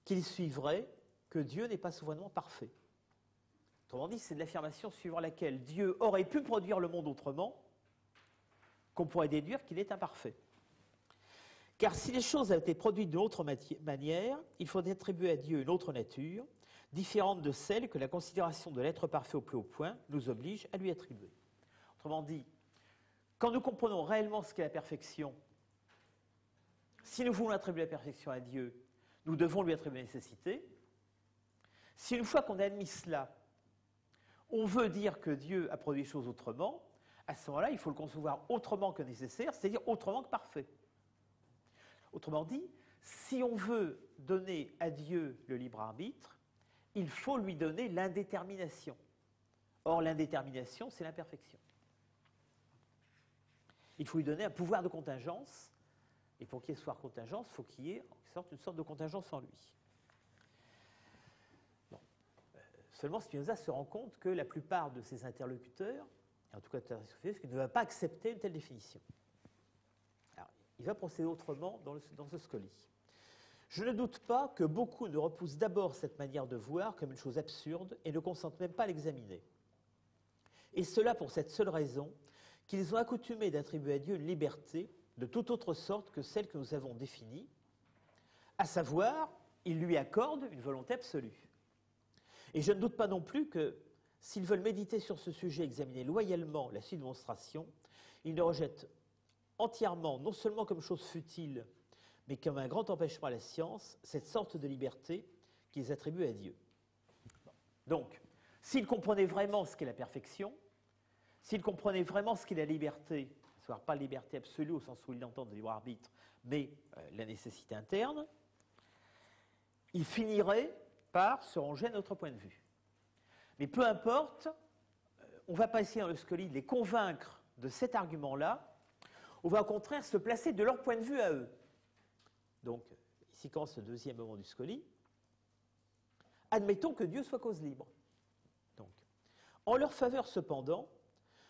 qu'il suivrait que Dieu n'est pas souverainement parfait. Autrement dit, c'est de l'affirmation suivant laquelle Dieu aurait pu produire le monde autrement, qu'on pourrait déduire qu'il est imparfait. Car si les choses avaient été produites d'une autre manière, il faudrait attribuer à Dieu une autre nature, différente de celle que la considération de l'être parfait au plus haut point nous oblige à lui attribuer. Autrement dit, quand nous comprenons réellement ce qu'est la perfection, si nous voulons attribuer la perfection à Dieu, nous devons lui attribuer la nécessité. Si une fois qu'on a admis cela, on veut dire que Dieu a produit les choses autrement, à ce moment-là, il faut le concevoir autrement que nécessaire, c'est-à-dire autrement que parfait. Autrement dit, si on veut donner à Dieu le libre arbitre, il faut lui donner l'indétermination. Or, l'indétermination, c'est l'imperfection. Il faut lui donner un pouvoir de contingence, et pour qu'il y ait ce pouvoir de contingence, il faut qu'il y ait une sorte de contingence en lui. Bon. Seulement, Spinoza se rend compte que la plupart de ses interlocuteurs, en tout cas ne va pas accepter une telle définition. Alors, il va procéder autrement dans ce Scoli. Je ne doute pas que beaucoup ne repoussent d'abord cette manière de voir comme une chose absurde et ne consentent même pas à l'examiner. Et cela pour cette seule raison qu'ils ont accoutumé d'attribuer à Dieu une liberté de toute autre sorte que celle que nous avons définie, à savoir, ils lui accordent une volonté absolue. Et je ne doute pas non plus que, s'ils veulent méditer sur ce sujet et examiner loyalement la suite de démonstration, ils le rejettent entièrement, non seulement comme chose futile, mais comme un grand empêchement à la science, cette sorte de liberté qu'ils attribuent à Dieu. Donc, s'ils comprenaient vraiment ce qu'est la perfection, s'ils comprenaient vraiment ce qu'est la liberté, c'est-à-dire pas la liberté absolue au sens où ils l'entendent de libre arbitre, mais la nécessité interne, ils finiraient par se ranger à notre point de vue. Mais peu importe, on ne va pas essayer dans le Scoli de les convaincre de cet argument-là, on va au contraire se placer de leur point de vue à eux. Donc, ici commence le deuxième moment du Scoli. Admettons que Dieu soit cause libre. Donc, en leur faveur cependant,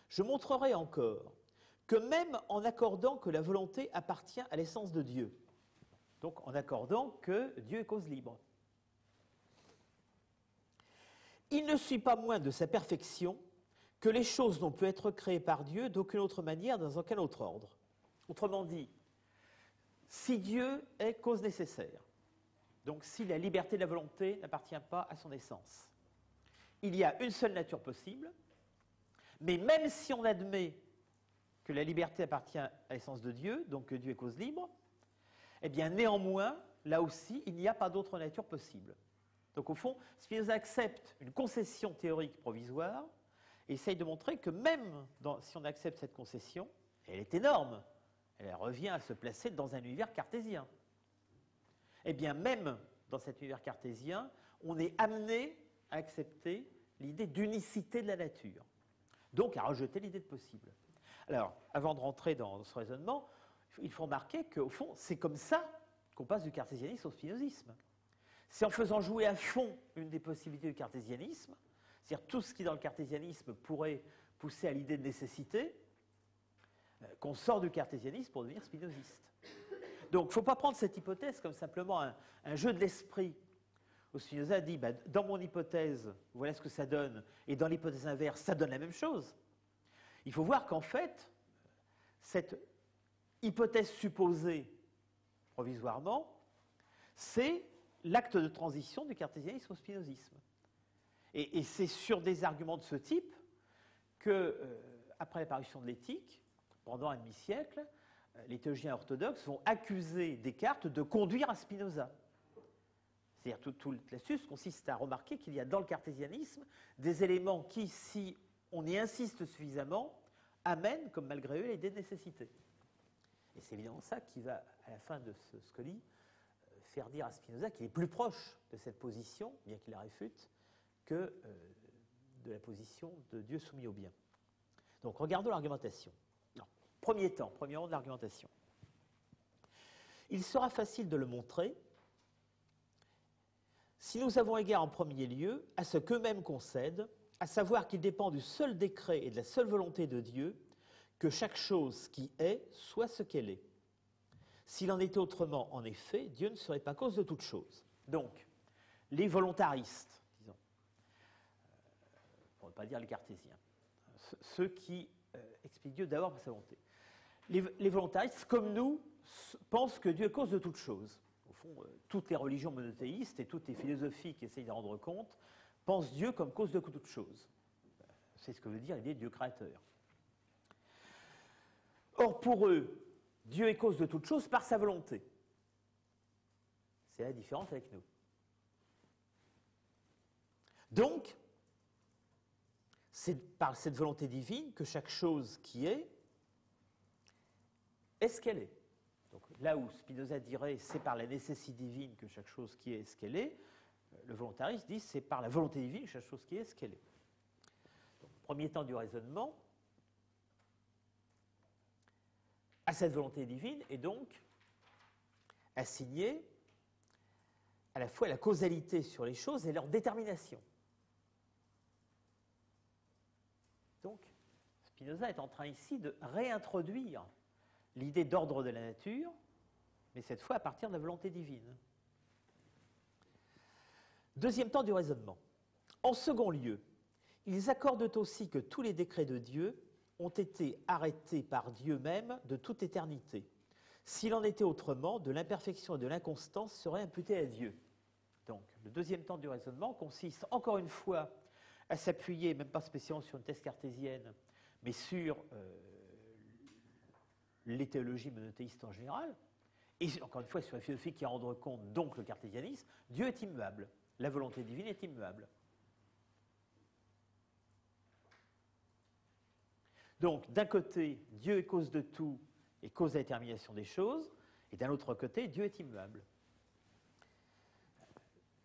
je montrerai encore que même en accordant que la volonté appartient à l'essence de Dieu, donc en accordant que Dieu est cause libre, il ne suit pas moins de sa perfection que les choses n'ont pu être créées par Dieu d'aucune autre manière dans aucun autre ordre. Autrement dit, si Dieu est cause nécessaire, donc si la liberté de la volonté n'appartient pas à son essence, il y a une seule nature possible, mais même si on admet que la liberté appartient à l'essence de Dieu, donc que Dieu est cause libre, eh bien néanmoins, là aussi, il n'y a pas d'autre nature possible. Donc au fond, Spinoza accepte une concession théorique provisoire et essaye de montrer que même si on accepte cette concession, elle est énorme, elle revient à se placer dans un univers cartésien. Eh bien même dans cet univers cartésien, on est amené à accepter l'idée d'unicité de la nature, donc à rejeter l'idée de possible. Alors, avant de rentrer dans ce raisonnement, il faut remarquer qu'au fond, c'est comme ça qu'on passe du cartésianisme au spinozisme. C'est en faisant jouer à fond une des possibilités du cartésianisme, c'est-à-dire tout ce qui dans le cartésianisme pourrait pousser à l'idée de nécessité, qu'on sort du cartésianisme pour devenir spinoziste. Donc, il ne faut pas prendre cette hypothèse comme simplement un jeu de l'esprit, où Spinoza dit, dans mon hypothèse, voilà ce que ça donne, et dans l'hypothèse inverse, ça donne la même chose. Il faut voir qu'en fait, cette hypothèse supposée, provisoirement, c'est l'acte de transition du cartésianisme au spinozisme. Et c'est sur des arguments de ce type que, après l'apparition de l'éthique, pendant un demi-siècle, les théologiens orthodoxes vont accuser Descartes de conduire à Spinoza. C'est-à-dire toute l'astuce consiste à remarquer qu'il y a dans le cartésianisme des éléments qui, si on y insiste suffisamment, amènent, comme malgré eux, l'idée de nécessité. Et c'est évidemment ça qui va, à la fin de ce Scoli, faire dire à Spinoza qu'il est plus proche de cette position, bien qu'il la réfute, que de la position de Dieu soumis au bien. Donc regardons l'argumentation. Premier rang de l'argumentation. Il sera facile de le montrer si nous avons égard en premier lieu à ce qu'eux-mêmes concèdent, à savoir qu'il dépend du seul décret et de la seule volonté de Dieu que chaque chose qui est soit ce qu'elle est. S'il en était autrement, en effet, Dieu ne serait pas cause de toute chose. Donc, les volontaristes, disons, on ne va pas dire les cartésiens, ceux qui expliquent Dieu d'abord par sa volonté. Les volontaristes, comme nous, pensent que Dieu est cause de toute chose. Au fond, toutes les religions monothéistes et toutes les philosophies qui essayent d'en rendre compte pensent Dieu comme cause de toute chose. C'est ce que veut dire l'idée de Dieu créateur. Or, pour eux, Dieu est cause de toute chose par sa volonté. C'est la différence avec nous. Donc, c'est par cette volonté divine que chaque chose qui est ce qu'elle est. Donc, là où Spinoza dirait c'est par la nécessité divine que chaque chose qui est ce qu'elle est, le volontariste dit c'est par la volonté divine que chaque chose qui est ce qu'elle est. Donc, premier temps du raisonnement, à cette volonté divine est donc assignée à la fois la causalité sur les choses et leur détermination. Donc, Spinoza est en train ici de réintroduire l'idée d'ordre de la nature, mais cette fois à partir de la volonté divine. Deuxième temps du raisonnement. En second lieu, ils accordent aussi que tous les décrets de Dieu ont été arrêtés par Dieu même de toute éternité. S'il en était autrement, de l'imperfection et de l'inconstance seraient imputées à Dieu. Donc, le deuxième temps du raisonnement consiste encore une fois à s'appuyer, même pas spécialement sur une thèse cartésienne, mais sur les théologies monothéistes en général, et encore une fois sur la philosophie qui en rendre compte, donc le cartésianisme. Dieu est immuable, la volonté divine est immuable. Donc, d'un côté, Dieu est cause de tout et cause de la détermination des choses, et d'un autre côté, Dieu est immuable.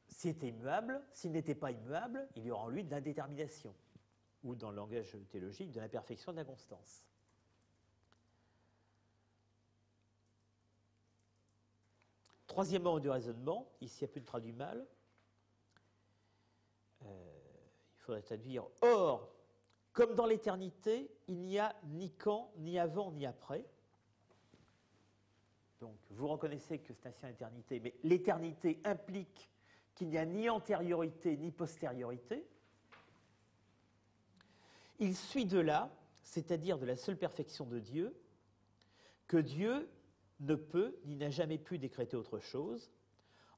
S'il n'était pas immuable, il y aura en lui de l'indétermination, ou dans le langage théologique, de l'imperfection et de l'inconstance. Troisièmement, du raisonnement, ici il n'y a plus de traduit mal, il faudrait traduire « Or, comme dans l'éternité, il n'y a ni quand, ni avant, ni après. » Donc, vous reconnaissez que c'est ainsi en éternité, mais l'éternité implique qu'il n'y a ni antériorité, ni postériorité. Il suit de là, c'est-à-dire de la seule perfection de Dieu, que Dieu ne peut, ni n'a jamais pu décréter autre chose.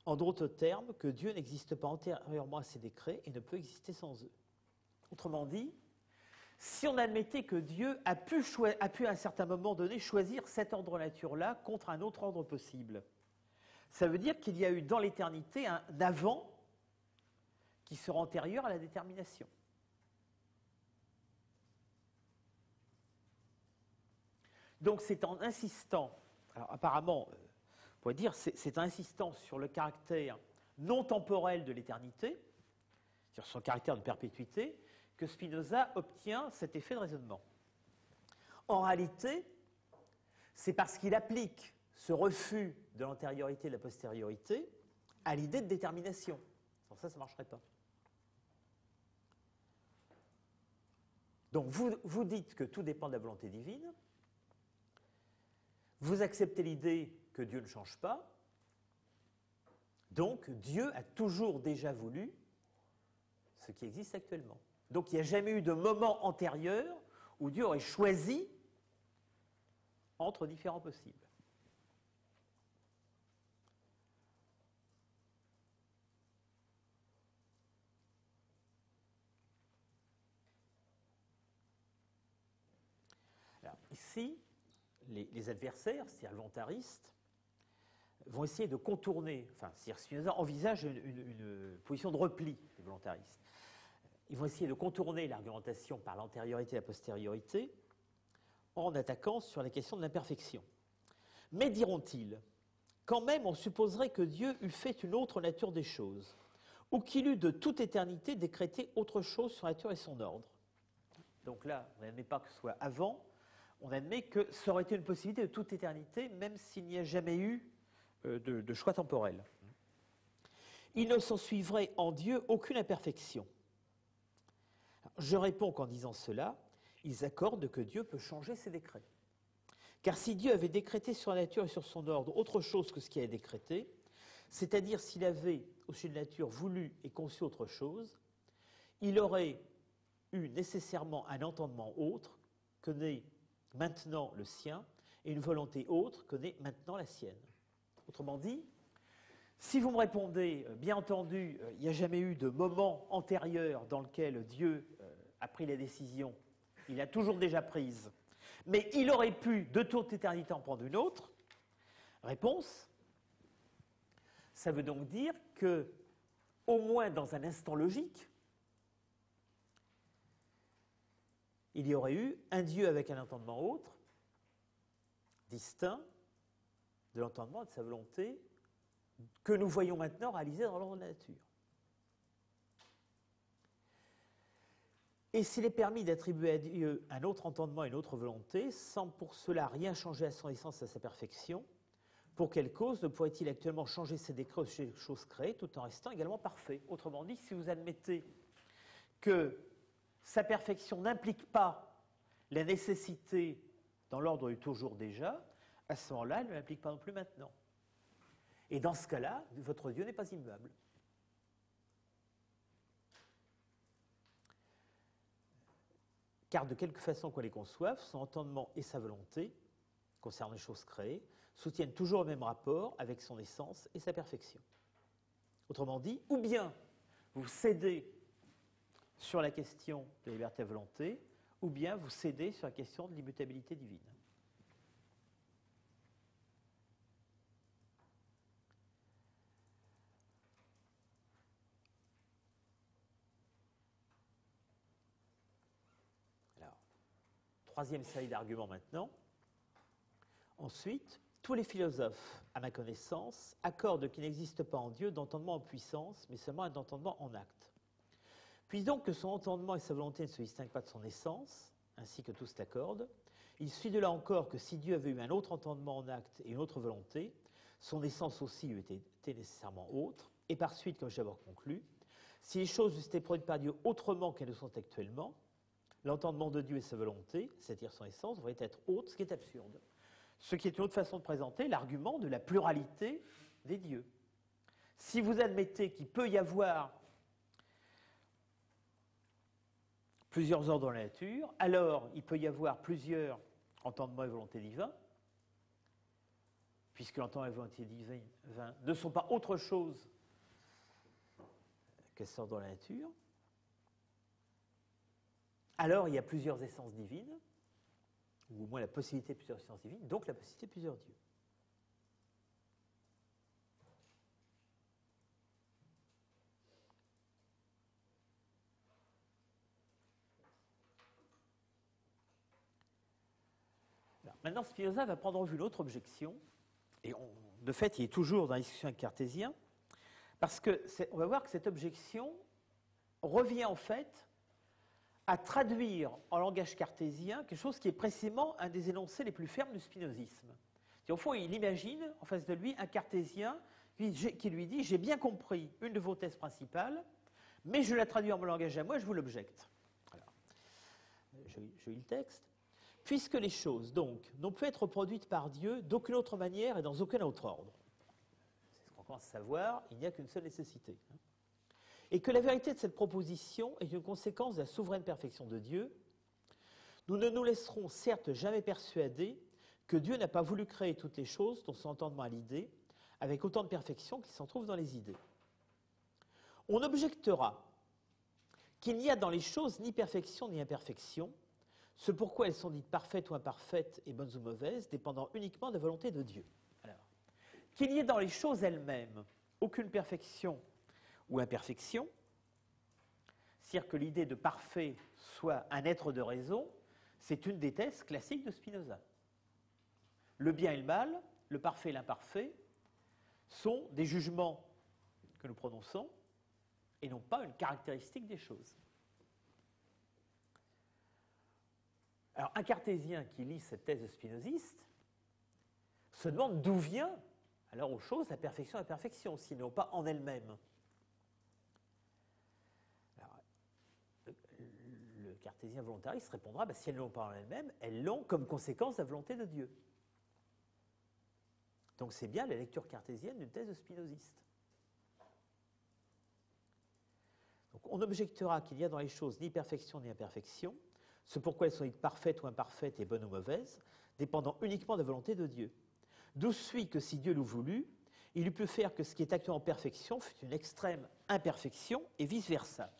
En d'autres termes, que Dieu n'existe pas antérieurement à ses décrets et ne peut exister sans eux. Autrement dit, si on admettait que Dieu a pu à un certain moment donné choisir cet ordre-nature-là contre un autre ordre possible, ça veut dire qu'il y a eu dans l'éternité un avant qui sera antérieur à la détermination. Donc c'est en insistant, alors apparemment, on pourrait dire c'est en insistant sur le caractère non temporel de l'éternité, sur son caractère de perpétuité, que Spinoza obtient cet effet de raisonnement. En réalité, c'est parce qu'il applique ce refus de l'antériorité et de la postériorité à l'idée de détermination. Sans ça, ça ne marcherait pas. Donc, vous dites que tout dépend de la volonté divine, vous acceptez l'idée que Dieu ne change pas, donc Dieu a toujours déjà voulu ce qui existe actuellement. Donc, il n'y a jamais eu de moment antérieur où Dieu aurait choisi entre différents possibles. Alors, ici, les adversaires, c'est-à-dire le volontariste, vont essayer de contourner, enfin, c'est-à-dire Spinoza envisage une position de repli des volontaristes. Ils vont essayer de contourner l'argumentation par l'antériorité et la postériorité en attaquant sur la question de l'imperfection. Mais diront-ils, quand même on supposerait que Dieu eût fait une autre nature des choses, ou qu'il eût de toute éternité décrété autre chose sur la nature et son ordre. Donc là, on n'admet pas que ce soit avant, on admet que ça aurait été une possibilité de toute éternité, même s'il n'y a jamais eu de choix temporel. Il ne s'en suivrait en Dieu aucune imperfection. Je réponds qu'en disant cela, ils accordent que Dieu peut changer ses décrets. Car si Dieu avait décrété sur la nature et sur son ordre autre chose que ce qu'il a décrété, c'est-à-dire s'il avait, au sujet de la nature, voulu et conçu autre chose, il aurait eu nécessairement un entendement autre que n'est maintenant le sien et une volonté autre que n'est maintenant la sienne. Autrement dit, si vous me répondez, bien entendu, il n'y a jamais eu de moment antérieur dans lequel Dieu a pris la décision, il a toujours déjà prise, mais il aurait pu de toute éternité en prendre une autre, réponse, ça veut donc dire que, au moins dans un instant logique, il y aurait eu un Dieu avec un entendement autre, distinct de l'entendement et de sa volonté que nous voyons maintenant réalisé dans l'ordre de la nature. Et s'il est permis d'attribuer à Dieu un autre entendement et une autre volonté, sans pour cela rien changer à son essence et à sa perfection, pour quelle cause ne pourrait-il actuellement changer ses décrets aux choses créées tout en restant également parfait? Autrement dit, si vous admettez que sa perfection n'implique pas la nécessité dans l'ordre du toujours déjà, à ce moment-là, elle ne l'implique pas non plus maintenant. Et dans ce cas-là, votre Dieu n'est pas immuable. Car de quelque façon qu'on les conçoive, son entendement et sa volonté, concernant les choses créées, soutiennent toujours le même rapport avec son essence et sa perfection. Autrement dit, ou bien vous cédez sur la question de liberté à volonté, ou bien vous cédez sur la question de l'immutabilité divine. Alors, troisième série d'arguments maintenant. Ensuite, tous les philosophes, à ma connaissance, accordent qu'il n'existe pas en Dieu d'entendement en puissance, mais seulement un entendement en acte. Puis donc que son entendement et sa volonté ne se distinguent pas de son essence, ainsi que tous l'accordent, il suit de là encore que si Dieu avait eu un autre entendement en acte et une autre volonté, son essence aussi eût été nécessairement autre, et par suite, comme j'ai d'abord conclu, si les choses eussent été produites par Dieu autrement qu'elles le sont actuellement, l'entendement de Dieu et sa volonté, c'est-à-dire son essence, devraient être autres, ce qui est absurde. Ce qui est une autre façon de présenter l'argument de la pluralité des dieux. Si vous admettez qu'il peut y avoir plusieurs ordres dans la nature, alors il peut y avoir plusieurs entendements et volontés divins, puisque l'entendement et la volonté divine ne sont pas autre chose qu'elles sortent dans la nature. Alors il y a plusieurs essences divines, ou au moins la possibilité de plusieurs essences divines, donc la possibilité de plusieurs dieux. Alors, maintenant, Spinoza va prendre en vue l'autre objection, et de fait, il est toujours dans la discussion avec Cartésien, parce qu'on va voir que cette objection revient en fait à traduire en langage cartésien quelque chose qui est précisément un des énoncés les plus fermes du spinozisme. Au fond, il imagine en face de lui un cartésien qui lui dit « J'ai bien compris une de vos thèses principales, mais je la traduis en mon langage à moi, je vous l'objecte. » Je lis le texte. « Puisque les choses, donc, n'ont pu être produites par Dieu d'aucune autre manière et dans aucun autre ordre. » C'est ce qu'on commence à savoir, il n'y a qu'une seule nécessité. Et que la vérité de cette proposition est une conséquence de la souveraine perfection de Dieu, nous ne nous laisserons certes jamais persuader que Dieu n'a pas voulu créer toutes les choses dont son entendement a l'idée, avec autant de perfection qu'il s'en trouve dans les idées. On objectera qu'il n'y a dans les choses ni perfection ni imperfection, ce pourquoi elles sont dites parfaites ou imparfaites et bonnes ou mauvaises, dépendant uniquement de la volonté de Dieu. Alors, qu'il n'y ait dans les choses elles-mêmes aucune perfection ou imperfection, c'est-à-dire que l'idée de parfait soit un être de raison, c'est une des thèses classiques de Spinoza. Le bien et le mal, le parfait et l'imparfait, sont des jugements que nous prononçons et non pas une caractéristique des choses. Alors, un cartésien qui lit cette thèse spinoziste se demande d'où vient, alors aux choses, la perfection, sinon pas en elle-même. Le cartésien volontariste répondra, si elles ne l'ont pas en elles-mêmes, elles l'ont comme conséquence de la volonté de Dieu. Donc c'est bien la lecture cartésienne d'une thèse spinoziste. Donc on objectera qu'il n'y a dans les choses ni perfection ni imperfection, ce pourquoi elles sont dites parfaites ou imparfaites et bonnes ou mauvaises, dépendant uniquement de la volonté de Dieu. D'où suit que si Dieu l'eût voulu, il eût pu faire que ce qui est actuellement perfection fût une extrême imperfection et vice-versa.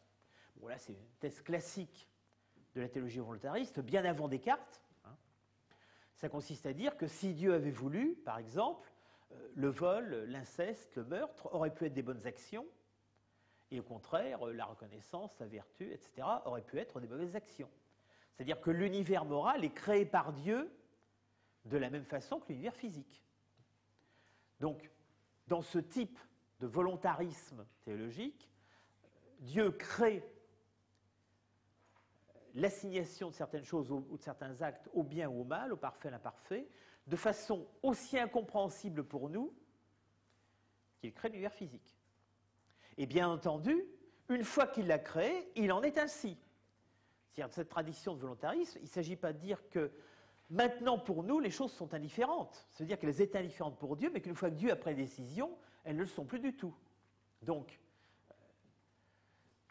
Bon, là, c'est une thèse classique de la théologie volontariste, bien avant Descartes. Ça consiste à dire que si Dieu avait voulu, par exemple, le vol, l'inceste, le meurtre auraient pu être des bonnes actions, et au contraire, la reconnaissance, la vertu, etc., auraient pu être des mauvaises actions. C'est-à-dire que l'univers moral est créé par Dieu de la même façon que l'univers physique. Donc, dans ce type de volontarisme théologique, Dieu crée l'assignation de certaines choses ou de certains actes au bien ou au mal, au parfait, à l'imparfait, de façon aussi incompréhensible pour nous qu'il crée l'univers physique. Et bien entendu, une fois qu'il l'a créé, il en est ainsi. C'est-à-dire, cette tradition de volontarisme, il ne s'agit pas de dire que maintenant, pour nous, les choses sont indifférentes. Ça veut dire qu'elles étaient indifférentes pour Dieu, mais qu'une fois que Dieu a pris la décision, elles ne le sont plus du tout. Donc,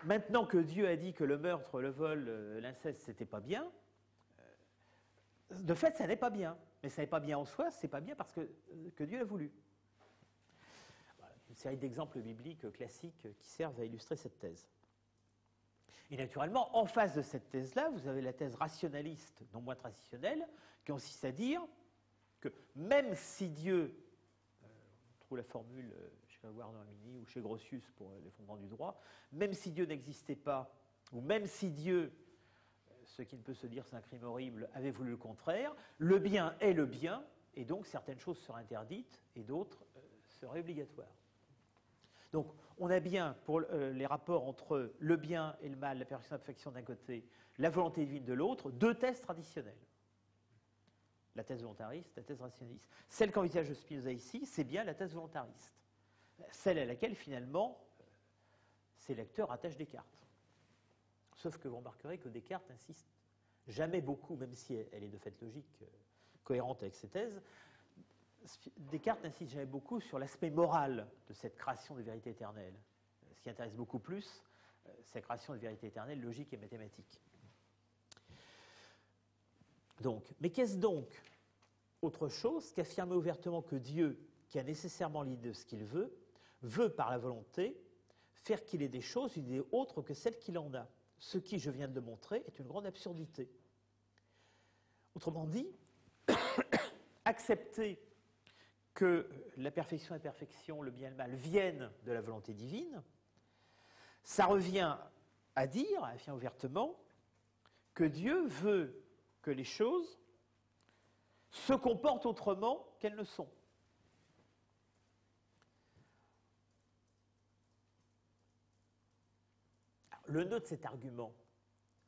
maintenant que Dieu a dit que le meurtre, le vol, l'inceste, c'était pas bien, de fait, ça n'est pas bien. Mais ça n'est pas bien en soi, c'est pas bien parce que Dieu l'a voulu. Voilà, une série d'exemples bibliques classiques qui servent à illustrer cette thèse. Et naturellement, en face de cette thèse-là, vous avez la thèse rationaliste, non moins traditionnelle, qui consiste à dire que même si Dieu, on trouve la formule chez Guardamini ou chez Grotius pour les fondements du droit, même si Dieu n'existait pas, ou même si Dieu, ce qui ne peut se dire c'est un crime horrible, avait voulu le contraire, le bien est le bien, et donc certaines choses seraient interdites et d'autres seraient obligatoires. Donc, on a bien, pour les rapports entre le bien et le mal, la perfection et l'imperfection d'un côté, la volonté divine de l'autre, deux thèses traditionnelles. La thèse volontariste, la thèse rationaliste. Celle qu'envisage Spinoza ici, c'est bien la thèse volontariste. Celle à laquelle, finalement, ses lecteurs attachent Descartes. Sauf que vous remarquerez que Descartes insiste jamais beaucoup, même si elle est de fait logique, cohérente avec ses thèses, Descartes n'insiste jamais beaucoup sur l'aspect moral de cette création de vérité éternelle. Ce qui intéresse beaucoup plus, c'est la création de vérité éternelle logique et mathématique. Donc, mais qu'est-ce donc autre chose qu'affirmer ouvertement que Dieu, qui a nécessairement l'idée de ce qu'il veut par la volonté, faire qu'il ait des choses, une idée autre que celle qu'il en a. Ce qui, je viens de le montrer, est une grande absurdité. Autrement dit, accepter que la perfection et l'imperfection, le bien et le mal, viennent de la volonté divine, ça revient à dire, à affirmer ouvertement, que Dieu veut que les choses se comportent autrement qu'elles ne sont. Alors, le nœud de cet argument,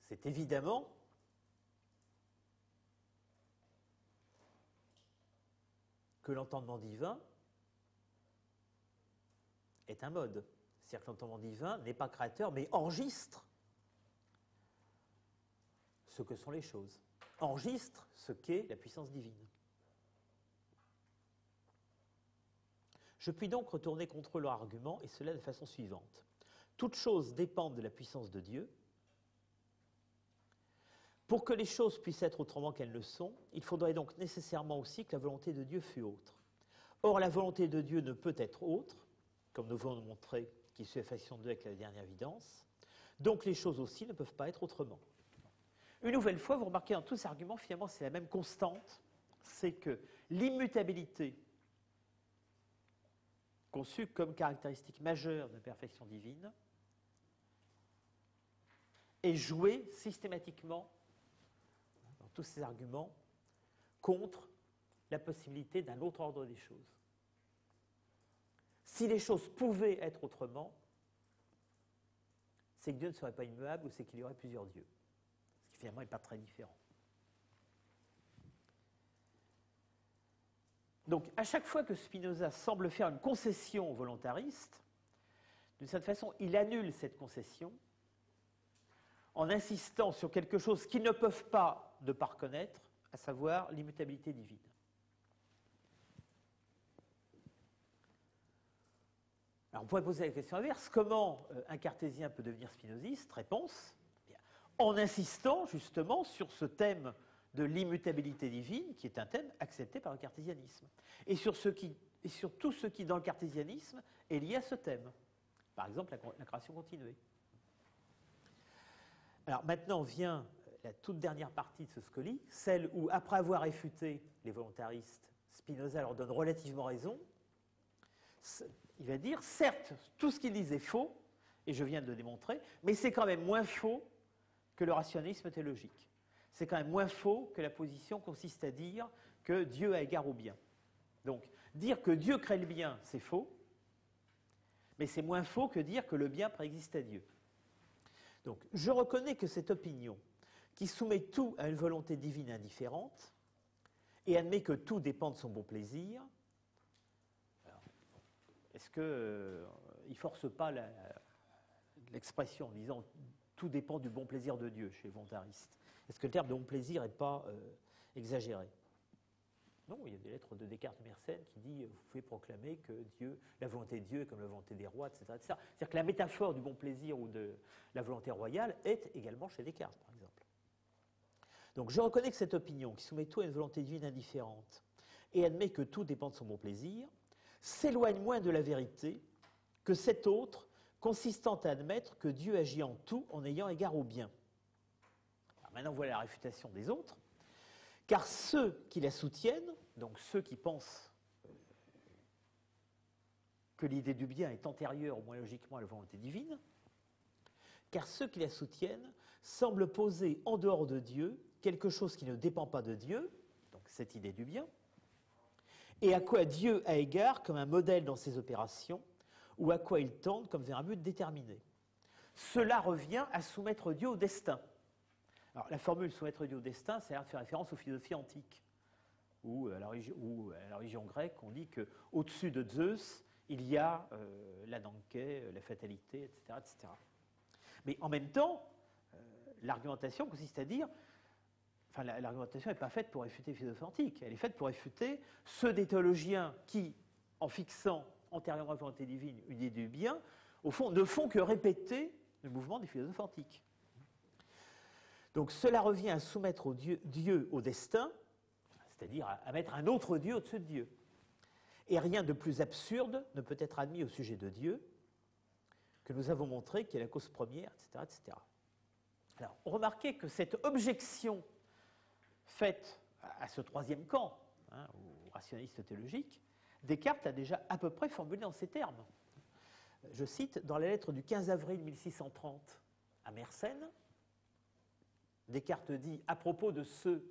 c'est évidemment que l'entendement divin est un mode. C'est-à-dire que l'entendement divin n'est pas créateur, mais enregistre ce que sont les choses. Enregistre ce qu'est la puissance divine. Je puis donc retourner contre leur argument, et cela de façon suivante. Toutes choses dépendent de la puissance de Dieu. Pour que les choses puissent être autrement qu'elles le sont, il faudrait donc nécessairement aussi que la volonté de Dieu fût autre. Or, la volonté de Dieu ne peut être autre, comme nous venons de montrer qu'il suit la faction 2 avec la dernière évidence, donc les choses aussi ne peuvent pas être autrement. Une nouvelle fois, vous remarquez dans tous ces arguments, finalement, c'est la même constante, c'est que l'immutabilité, conçue comme caractéristique majeure de la perfection divine, est jouée systématiquement, dans tous ces arguments, contre la possibilité d'un autre ordre des choses. Si les choses pouvaient être autrement, c'est que Dieu ne serait pas immuable ou c'est qu'il y aurait plusieurs dieux. Ce qui finalement n'est pas très différent. Donc, à chaque fois que Spinoza semble faire une concession aux volontaristes, d'une certaine façon, il annule cette concession en insistant sur quelque chose qu'ils ne peuvent pas ne pas reconnaître, à savoir l'immutabilité divine. Alors, on pourrait poser la question inverse, comment un cartésien peut devenir spinoziste? Réponse, en insistant justement sur ce thème de l'immutabilité divine, qui est un thème accepté par le cartésianisme, et sur tout ce qui, dans le cartésianisme, est lié à ce thème. Par exemple, la création continuée. Alors maintenant vient la toute dernière partie de ce scoli, celle où, après avoir réfuté les volontaristes, Spinoza leur donne relativement raison. Il va dire, certes, tout ce qu'ils disent est faux, et je viens de le démontrer, mais c'est quand même moins faux que le rationalisme théologique. C'est quand même moins faux que la position consiste à dire que Dieu a égard au bien. Donc, dire que Dieu crée le bien, c'est faux, mais c'est moins faux que dire que le bien préexiste à Dieu. Donc, je reconnais que cette opinion, qui soumet tout à une volonté divine indifférente, et admet que tout dépend de son bon plaisir, est-ce qu'il ne force pas l'expression en disant tout dépend du bon plaisir de Dieu chez les volontaristes? Est-ce que le terme de bon plaisir n'est pas exagéré? Non, il y a des lettres de Descartes et Mersenne qui disent vous pouvez proclamer que Dieu, la volonté de Dieu est comme la volonté des rois, etc. etc. C'est-à-dire que la métaphore du bon plaisir ou de la volonté royale est également chez Descartes, par exemple. Donc je reconnais que cette opinion, qui soumet tout à une volonté divine indifférente et admet que tout dépend de son bon plaisir, s'éloigne moins de la vérité que cette autre consistant à admettre que Dieu agit en tout en ayant égard au bien. Alors maintenant, voilà la réfutation des autres. Car ceux qui la soutiennent, donc ceux qui pensent que l'idée du bien est antérieure, au moins logiquement, à la volonté divine, car ceux qui la soutiennent semblent poser en dehors de Dieu quelque chose qui ne dépend pas de Dieu, donc cette idée du bien, et à quoi Dieu a égard comme un modèle dans ses opérations, ou à quoi il tend comme vers un but déterminé. Cela revient à soumettre Dieu au destin. Alors, la formule soumettre Dieu au destin, ça a l'air de faire référence aux philosophies antiques, ou à la religion grecque, on dit qu'au-dessus de Zeus, il y a l'ananké, la fatalité, etc., etc. Mais en même temps, l'argumentation consiste à dire, enfin l'argumentation n'est pas faite pour réfuter les philosophes antiques, elle est faite pour réfuter ceux des théologiens qui, en fixant antérieurement à la volonté divine une idée du bien, au fond, ne font que répéter le mouvement des philosophes antiques. Donc cela revient à soumettre Dieu au destin, c'est-à-dire à mettre un autre Dieu au-dessus de Dieu. Et rien de plus absurde ne peut être admis au sujet de Dieu que nous avons montré qu'il est la cause première, etc., etc. Alors, remarquez que cette objection faite à ce troisième camp, aux rationalistes théologiques, Descartes l'a déjà à peu près formulé en ces termes. Je cite, dans la lettre du 15 avril 1630 à Mersenne, Descartes dit, à propos de ceux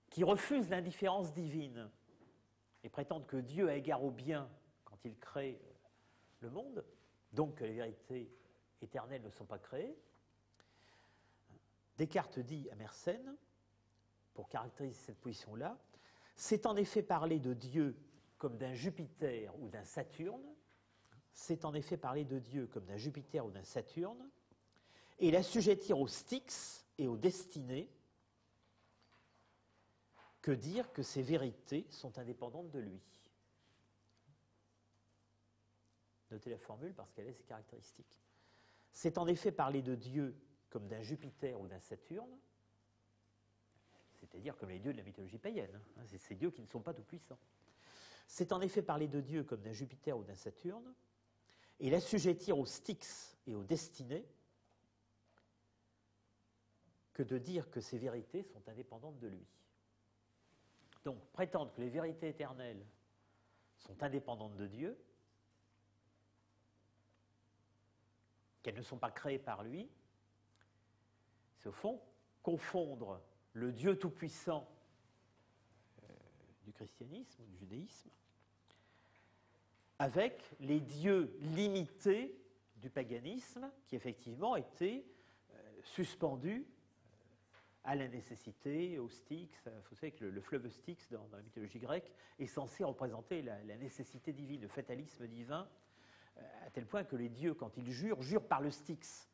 qui refusent l'indifférence divine et prétendent que Dieu a égard au bien quand il crée le monde, donc que les vérités éternelles ne sont pas créées, Descartes dit à Mersenne, pour caractériser cette position-là, c'est en effet parler de Dieu comme d'un Jupiter ou d'un Saturne, c'est en effet parler de Dieu comme d'un Jupiter ou d'un Saturne, et l'assujettir aux Styx et aux destinées, que dire que ces vérités sont indépendantes de lui. Notez la formule parce qu'elle a ses caractéristiques. C'est en effet parler de Dieu comme d'un Jupiter ou d'un Saturne, c'est-à-dire comme les dieux de la mythologie païenne. C'est ces dieux qui ne sont pas tout-puissants. C'est en effet parler de Dieu comme d'un Jupiter ou d'un Saturne, et l'assujettir aux Styx et aux destinées, que de dire que ces vérités sont indépendantes de lui. Donc, prétendre que les vérités éternelles sont indépendantes de Dieu, qu'elles ne sont pas créées par lui, c'est au fond confondre le Dieu tout-puissant, du christianisme, du judaïsme, avec les dieux limités du paganisme qui effectivement étaient suspendus à la nécessité, au Styx. Vous savez que le fleuve Styx, dans la mythologie grecque, est censé représenter la nécessité divine, le fatalisme divin, à tel point que les dieux, quand ils jurent, jurent par le Styx.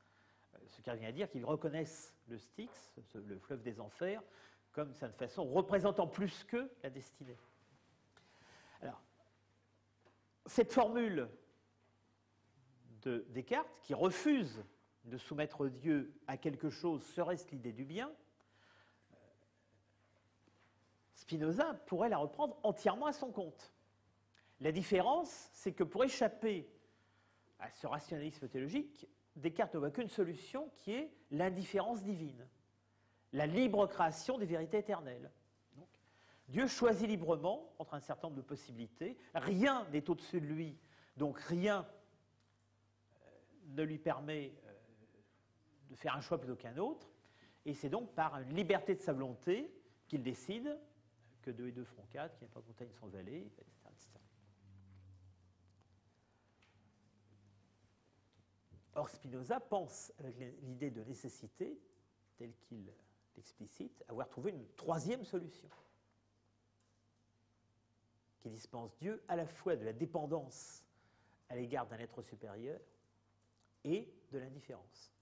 Ce qui revient à dire qu'ils reconnaissent le Styx, le fleuve des enfers, comme d'une façon représentant plus que la destinée. Alors, cette formule de Descartes, qui refuse de soumettre Dieu à quelque chose, serait-ce l'idée du bien, Spinoza pourrait la reprendre entièrement à son compte. La différence, c'est que pour échapper à ce rationalisme théologique, Descartes ne voit qu'une solution qui est l'indifférence divine, la libre création des vérités éternelles. Donc, Dieu choisit librement entre un certain nombre de possibilités, rien n'est au-dessus de lui, donc rien ne lui permet de faire un choix plutôt qu'un autre, et c'est donc par une liberté de sa volonté qu'il décide que 2 et 2 feront 4, qu'il n'y a pas de montagne sans vallée, etc., etc. Or, Spinoza pense, avec l'idée de nécessité, telle qu'il l'explicite, avoir trouvé une troisième solution, qui dispense Dieu à la fois de la dépendance à l'égard d'un être supérieur et de l'indifférence.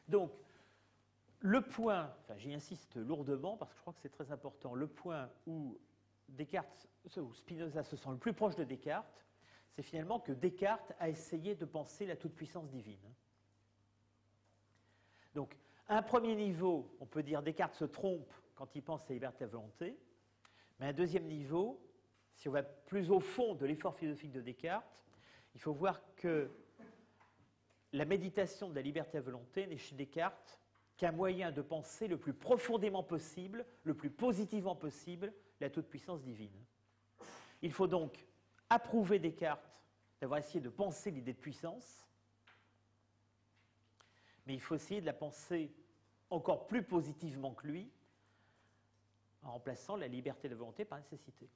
Donc, le point, enfin j'y insiste lourdement parce que je crois que c'est très important, le point où Spinoza se sent le plus proche de Descartes, c'est finalement que Descartes a essayé de penser la toute-puissance divine. Donc, à un premier niveau, on peut dire Descartes se trompe quand il pense à la liberté de la volonté, mais à un deuxième niveau, si on va plus au fond de l'effort philosophique de Descartes, il faut voir que la méditation de la liberté de la volonté n'est chez Descartes qu'un moyen de penser le plus profondément possible, le plus positivement possible, la toute-puissance divine. Il faut donc approuver Descartes d'avoir essayé de penser l'idée de puissance, mais il faut essayer de la penser encore plus positivement que lui, en remplaçant la liberté de la volonté par la nécessité.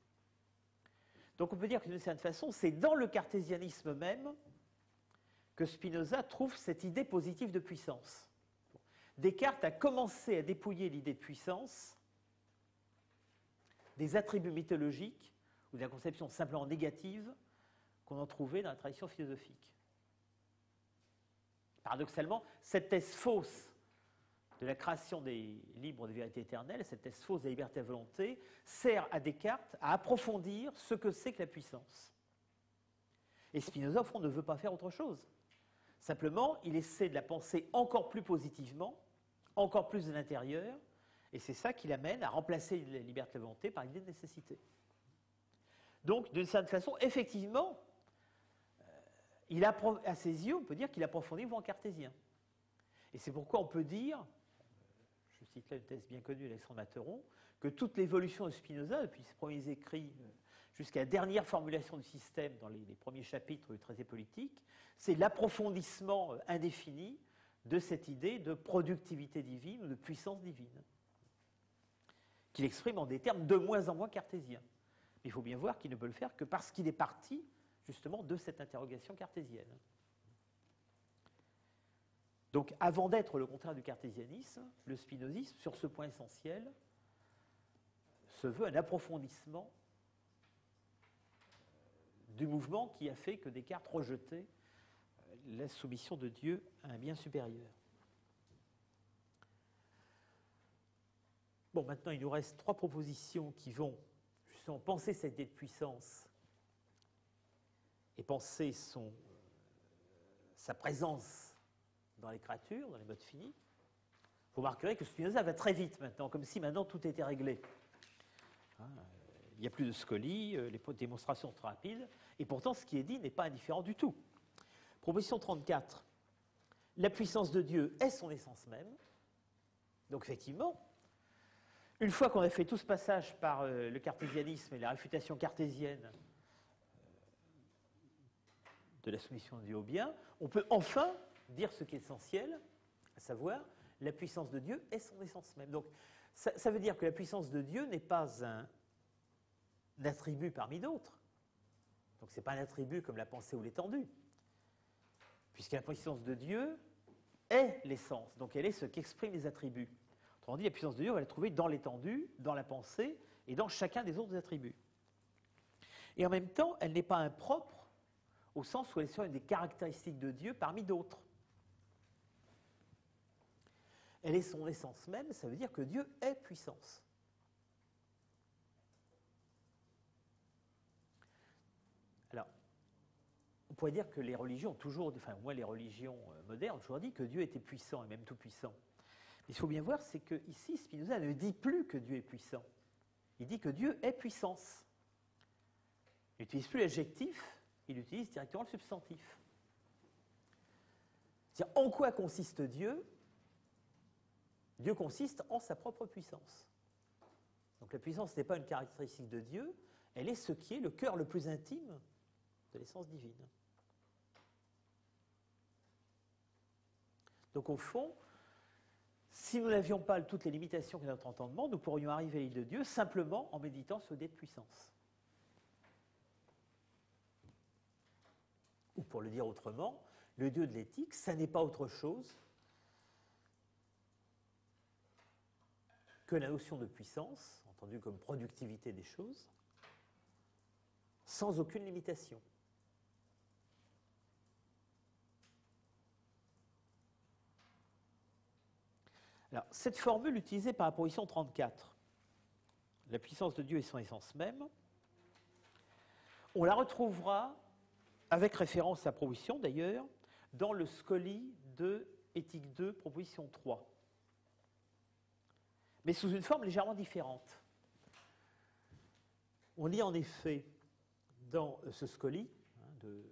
Donc on peut dire que d'une certaine façon, c'est dans le cartésianisme même que Spinoza trouve cette idée positive de puissance. Descartes a commencé à dépouiller l'idée de puissance des attributs mythologiques ou de la conception simplement négative qu'on en trouvait dans la tradition philosophique. Paradoxalement, cette thèse fausse de la création des libres de vérité éternelle, cette thèse fausse de la liberté à volonté, sert à Descartes à approfondir ce que c'est que la puissance. Et Spinoza, au fond, ne veut pas faire autre chose. Simplement, il essaie de la penser encore plus positivement, encore plus de l'intérieur, et c'est ça qui l'amène à remplacer la liberté de la volonté par l'idée de nécessité. Donc, d'une certaine façon, effectivement, à ses yeux, on peut dire qu'il approfondit le mouvement cartésien. Et c'est pourquoi on peut dire, je cite là une thèse bien connue d'Alexandre Materon, que toute l'évolution de Spinoza, depuis ses premiers écrits jusqu'à la dernière formulation du système dans les premiers chapitres du traité politique, c'est l'approfondissement indéfini de cette idée de productivité divine ou de puissance divine, qu'il exprime en des termes de moins en moins cartésiens. Mais il faut bien voir qu'il ne peut le faire que parce qu'il est parti justement de cette interrogation cartésienne. Donc, avant d'être le contraire du cartésianisme, le spinozisme, sur ce point essentiel, se veut un approfondissement du mouvement qui a fait que Descartes rejetait la soumission de Dieu à un bien supérieur. Bon, maintenant, il nous reste 3 propositions qui vont justement penser cette idée de puissance et penser sa présence dans les créatures, dans les modes finis. Vous remarquerez que Spinoza va très vite maintenant, comme si maintenant tout était réglé. Il n'y a plus de scolie, les démonstrations sont rapides, et pourtant ce qui est dit n'est pas indifférent du tout. Proposition 34. La puissance de Dieu est son essence même. Donc effectivement, une fois qu'on a fait tout ce passage par le cartésianisme et la réfutation cartésienne de la soumission de Dieu au bien, on peut enfin dire ce qui est essentiel, à savoir la puissance de Dieu est son essence même. Donc ça veut dire que la puissance de Dieu n'est pas un attribut parmi d'autres. Donc ce n'est pas un attribut comme la pensée ou l'étendue, puisque la puissance de Dieu est l'essence, donc elle est ce qu'expriment les attributs. Autrement dit, la puissance de Dieu, on va la trouver dans l'étendue, dans la pensée et dans chacun des autres attributs. Et en même temps, elle n'est pas impropre au sens où elle est sur une des caractéristiques de Dieu parmi d'autres. Elle est son essence même, ça veut dire que Dieu est puissance. Alors, on pourrait dire que les religions ont toujours, enfin au moins les religions modernes ont toujours dit que Dieu était puissant et même tout puissant. Mais il faut bien voir, c'est que ici, Spinoza ne dit plus que Dieu est puissant. Il dit que Dieu est puissance. Il n'utilise plus l'adjectif, il utilise directement le substantif. C'est-à-dire, en quoi consiste Dieu? Dieu consiste en sa propre puissance. Donc la puissance n'est pas une caractéristique de Dieu, elle est ce qui est le cœur le plus intime de l'essence divine. Donc au fond, si nous n'avions pas toutes les limitations de notre entendement, nous pourrions arriver à l'île de Dieu simplement en méditant sur des puissances. Ou pour le dire autrement, le Dieu de l'éthique, ça n'est pas autre chose que la notion de puissance, entendue comme productivité des choses, sans aucune limitation. Alors, cette formule utilisée par la proposition 34, la puissance de Dieu et son essence même, on la retrouvera, avec référence à la proposition d'ailleurs, dans le Scoli de Éthique 2, proposition 3. Mais sous une forme légèrement différente. On lit en effet dans ce Scoli, de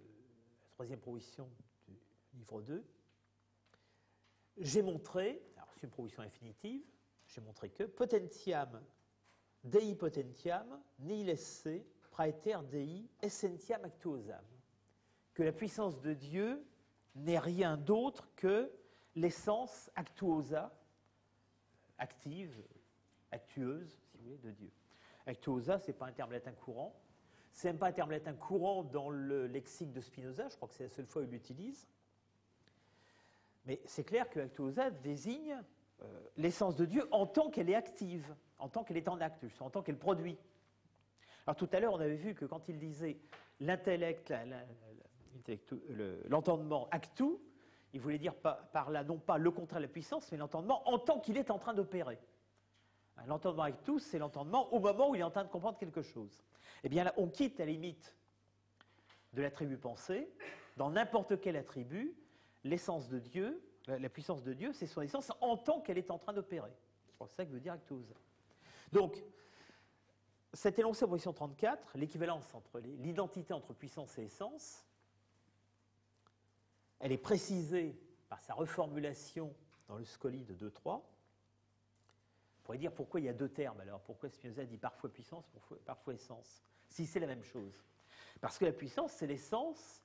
la troisième proposition du livre 2, j'ai montré, alors c'est une proposition infinitive, j'ai montré que potentiam dei potentiam nihil esse praeter dei essentiam actuosam, que la puissance de Dieu n'est rien d'autre que l'essence actuosa, active, actueuse, si vous voulez, de Dieu. Actuosa, ce n'est pas un terme latin courant. Ce n'est même pas un terme latin courant dans le lexique de Spinoza, je crois que c'est la seule fois où il l'utilise. Mais c'est clair que actuosa désigne l'essence de Dieu en tant qu'elle est active, en tant qu'elle est en acte, en tant qu'elle produit. Alors tout à l'heure, on avait vu que quand il disait l'intellect, l'entendement actu, il voulait dire par là non pas le contraire de la puissance, mais l'entendement en tant qu'il est en train d'opérer. L'entendement actu, c'est l'entendement au moment où il est en train de comprendre quelque chose. Eh bien là, on quitte la limite de l'attribut pensée, dans n'importe quel attribut, l'essence de Dieu, la puissance de Dieu, c'est son essence en tant qu'elle est en train d'opérer. C'est ça que veut dire actuosa. Donc, cet énoncé en position 34, l'équivalence entre l'identité entre puissance et essence, elle est précisée par sa reformulation dans le Scoli de 2.3. On pourrait dire pourquoi il y a deux termes alors, pourquoi Spinoza dit parfois puissance, parfois essence, si c'est la même chose. Parce que la puissance, c'est l'essence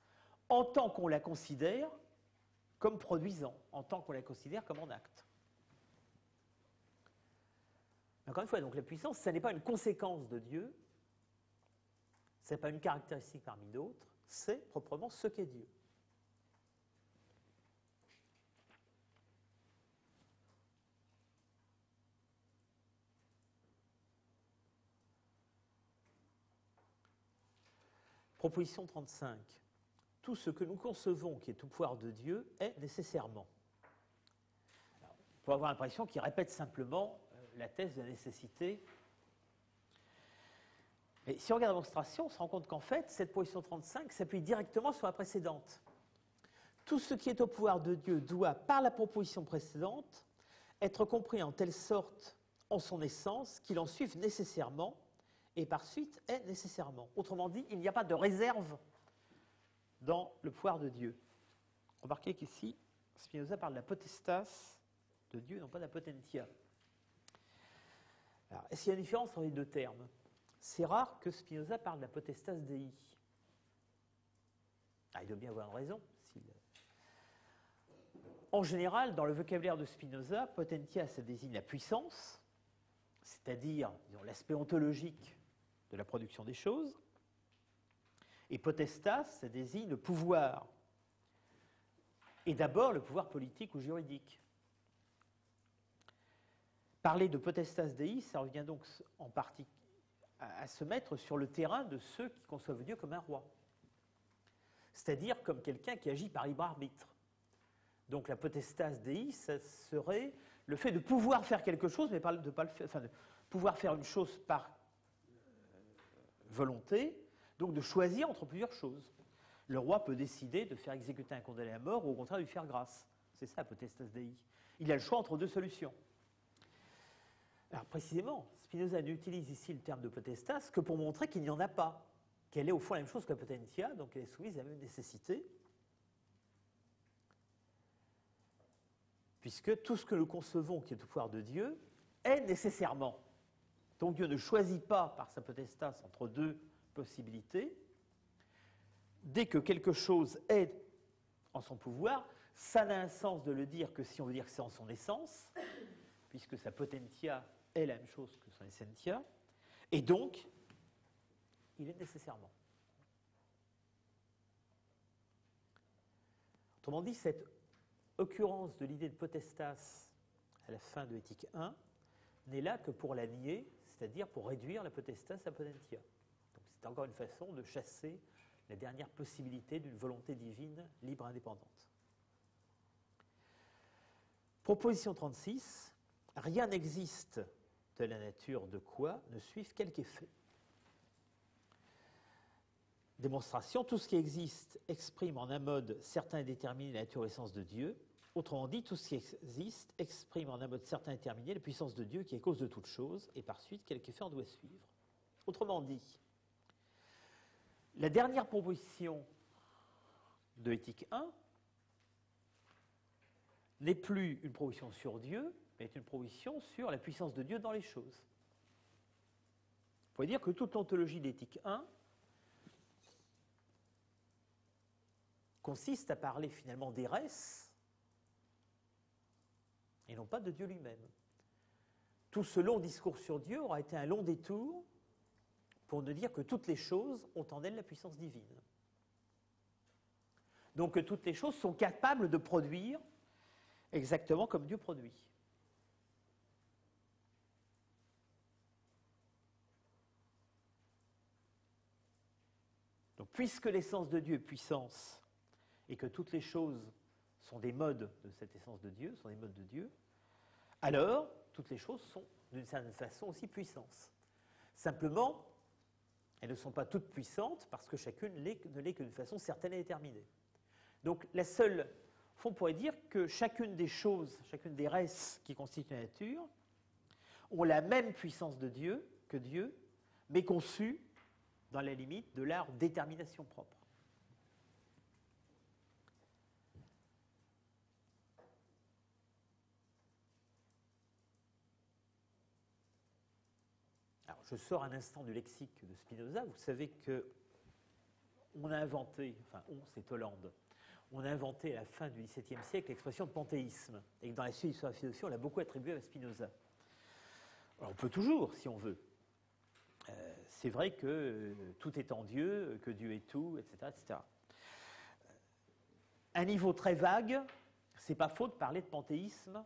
en tant qu'on la considère comme produisant, en tant qu'on la considère comme en acte. Encore une fois, donc la puissance, ça n'est pas une conséquence de Dieu, ce n'est pas une caractéristique parmi d'autres, c'est proprement ce qu'est Dieu. Proposition 35. Tout ce que nous concevons qui est tout pouvoir de Dieu est nécessairement. Alors, on peut avoir l'impression qu'il répète simplement la thèse de la nécessité. Mais si on regarde la démonstration, on se rend compte qu'en fait, cette proposition 35 s'appuie directement sur la précédente. Tout ce qui est au pouvoir de Dieu doit, par la proposition précédente, être compris en telle sorte en son essence qu'il en suive nécessairement et par suite est nécessairement. Autrement dit, il n'y a pas de réserve dans le pouvoir de Dieu. Remarquez qu'ici, Spinoza parle de la potestas de Dieu, non pas de la potentia. Alors, est-ce qu'il y a une différence entre les deux termes? C'est rare que Spinoza parle de la potestas dei. Il doit bien avoir une raison. En général, dans le vocabulaire de Spinoza, potentia, ça désigne la puissance, c'est-à-dire l'aspect ontologique de la production des choses. Et potestas, ça désigne le pouvoir. Et d'abord le pouvoir politique ou juridique. Parler de potestas Dei, ça revient donc en partie à se mettre sur le terrain de ceux qui conçoivent Dieu comme un roi. C'est-à-dire comme quelqu'un qui agit par libre arbitre. Donc la potestas Dei, ça serait le fait de pouvoir faire quelque chose, mais de pas le faire, enfin, de pouvoir faire une chose par volonté, donc de choisir entre plusieurs choses. Le roi peut décider de faire exécuter un condamné à mort ou au contraire de lui faire grâce. C'est ça, potestas Dei. Il a le choix entre deux solutions. Alors précisément, Spinoza n'utilise ici le terme de potestas que pour montrer qu'il n'y en a pas, qu'elle est au fond la même chose que la potentia, donc elle est soumise à la même nécessité, puisque tout ce que nous concevons qui est au pouvoir de Dieu est nécessairement. Donc Dieu ne choisit pas par sa potestas entre deux possibilités. Dès que quelque chose est en son pouvoir, ça n'a un sens de le dire que si on veut dire que c'est en son essence, puisque sa potentia est la même chose que son essentia, et donc, il est nécessairement. Autrement dit, cette occurrence de l'idée de potestas à la fin de Éthique 1 n'est là que pour la nier, c'est-à-dire pour réduire la potestas à potentia. Donc c'est encore une façon de chasser la dernière possibilité d'une volonté divine libre et indépendante. Proposition 36. Rien n'existe de la nature de quoi ne suivent quelque effet. Démonstration, tout ce qui existe exprime en un mode certain et déterminé la nature et l'essence de Dieu. Autrement dit, tout ce qui existe exprime en un mode certain et déterminé la puissance de Dieu qui est cause de toute chose, et par suite, quelque effet en doit suivre. Autrement dit, la dernière proposition de Éthique 1 n'est plus une proposition sur Dieu, mais est une proposition sur la puissance de Dieu dans les choses. Vous pouvez dire que toute l'ontologie d'Éthique 1 consiste à parler finalement des res et non pas de Dieu lui-même. Tout ce long discours sur Dieu aura été un long détour pour ne dire que toutes les choses ont en elles la puissance divine. Donc que toutes les choses sont capables de produire exactement comme Dieu produit. Donc, puisque l'essence de Dieu est puissance et que toutes les choses sont des modes de cette essence de Dieu, sont des modes de Dieu, alors toutes les choses sont d'une certaine façon aussi puissance. Simplement, elles ne sont pas toutes puissantes parce que chacune ne l'est que d'une façon certaine et déterminée. Donc la seule, au fond, on pourrait dire que chacune des choses, chacune des res qui constituent la nature, ont la même puissance de Dieu que Dieu, mais conçue dans la limite de leur détermination propre. Alors, je sors un instant du lexique de Spinoza. Vous savez qu'on a inventé, enfin c'est Hollande, on a inventé à la fin du XVIIe siècle l'expression de panthéisme, et que dans la suite de la philosophie, on l'a beaucoup attribué à Spinoza. Alors, on peut toujours, si on veut. C'est vrai que tout est en Dieu, que Dieu est tout, etc., etc. Un niveau très vague, c'est pas faux de parler de panthéisme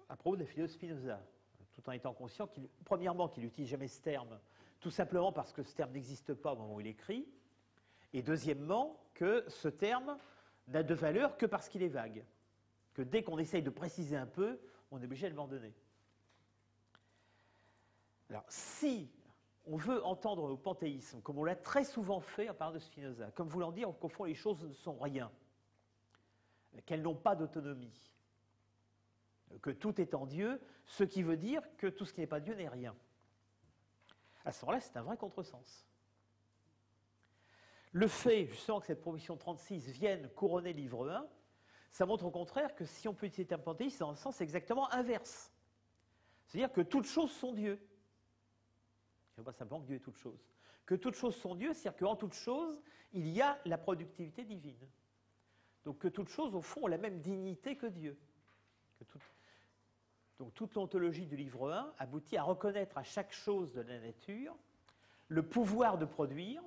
à propos de la philosophie de Spinoza, tout en étant conscient premièrement, qu'il n'utilise jamais ce terme, tout simplement parce que ce terme n'existe pas au moment où il écrit, et deuxièmement, que ce terme n'a de valeur que parce qu'il est vague, que dès qu'on essaye de préciser un peu, on est obligé de l'abandonner. Alors, si on veut entendre le panthéisme, comme on l'a très souvent fait en parlant de Spinoza, comme voulant dire qu'au fond les choses ne sont rien, qu'elles n'ont pas d'autonomie, que tout est en Dieu, ce qui veut dire que tout ce qui n'est pas Dieu n'est rien. À ce moment-là, c'est un vrai contresens. Le fait, justement, que cette proposition 36 vienne couronner livre 1, ça montre au contraire que si on peut utiliser le terme panthéisme, c'est dans le sens exactement inverse. C'est-à-dire que toutes choses sont Dieu. Il ne faut pas simplement que Dieu est toute chose. Que toutes choses sont Dieu, c'est-à-dire qu'en toute chose, il y a la productivité divine. Donc que toutes choses, au fond, ont la même dignité que Dieu. Donc toute l'ontologie du livre 1 aboutit à reconnaître à chaque chose de la nature le pouvoir de produire.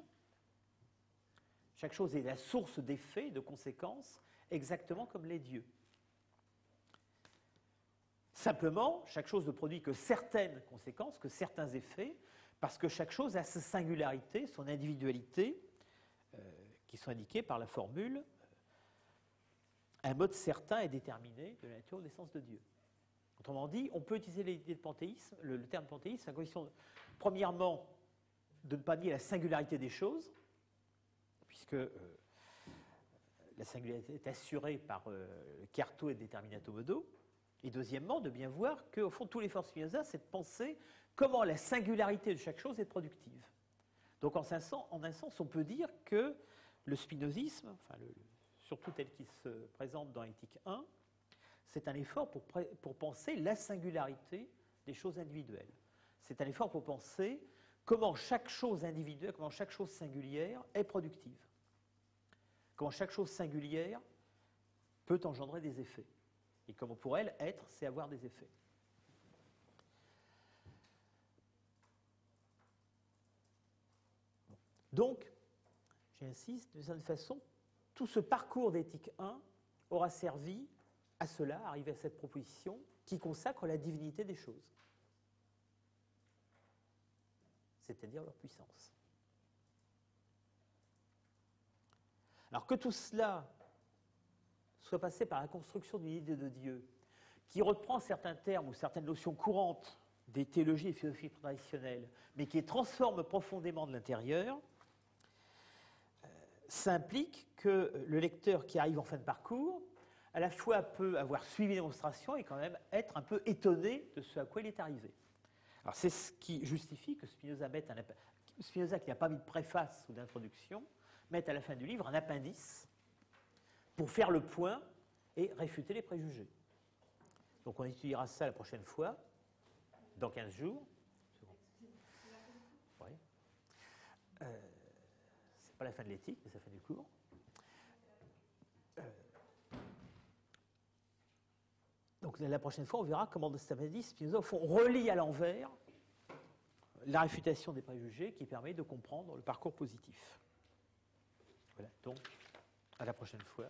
Chaque chose est la source d'effets, de conséquences, exactement comme les dieux. Simplement, chaque chose ne produit que certaines conséquences, que certains effets, parce que chaque chose a sa singularité, son individualité, qui sont indiquées par la formule un mode certain et déterminé de la nature ou de l'essence de Dieu. Autrement dit, on peut utiliser l'idée de panthéisme, le terme panthéisme, à condition, premièrement, de ne pas nier la singularité des choses, puisque la singularité est assurée par Carto et Determinato Modo, et deuxièmement, de bien voir qu'au fond, tout l'effort Spinoza, c'est de penser comment la singularité de chaque chose est productive. Donc, en un sens, on peut dire que le spinozisme, surtout tel qu'il se présente dans Éthique 1, c'est un effort pour penser la singularité des choses individuelles. C'est un effort pour penser comment chaque chose individuelle, comment chaque chose singulière est productive. Comment chaque chose singulière peut engendrer des effets. Et comment pour elle, être, c'est avoir des effets. Donc, j'insiste, d'une certaine façon, tout ce parcours d'éthique 1 aura servi à cela, à arriver à cette proposition qui consacre la divinité des choses, c'est-à-dire leur puissance. Alors que tout cela soit passé par la construction d'une idée de Dieu qui reprend certains termes ou certaines notions courantes des théologies et philosophies traditionnelles, mais qui les transforme profondément de l'intérieur, ça implique que le lecteur qui arrive en fin de parcours, à la fois peut avoir suivi la démonstration et quand même être un peu étonné de ce à quoi il est arrivé. Alors c'est ce qui justifie que Spinoza, qui n'a pas mis de préface ou d'introduction, mette à la fin du livre un appendice pour faire le point et réfuter les préjugés. Donc on étudiera ça la prochaine fois, dans 15 jours. Oui. C'est pas la fin de l'éthique, mais c'est la fin du cours. Donc la prochaine fois, on verra comment dans cet appendice, Spinoza, au fond, relie à l'envers la réfutation des préjugés qui permet de comprendre le parcours positif. Voilà, donc à la prochaine fois.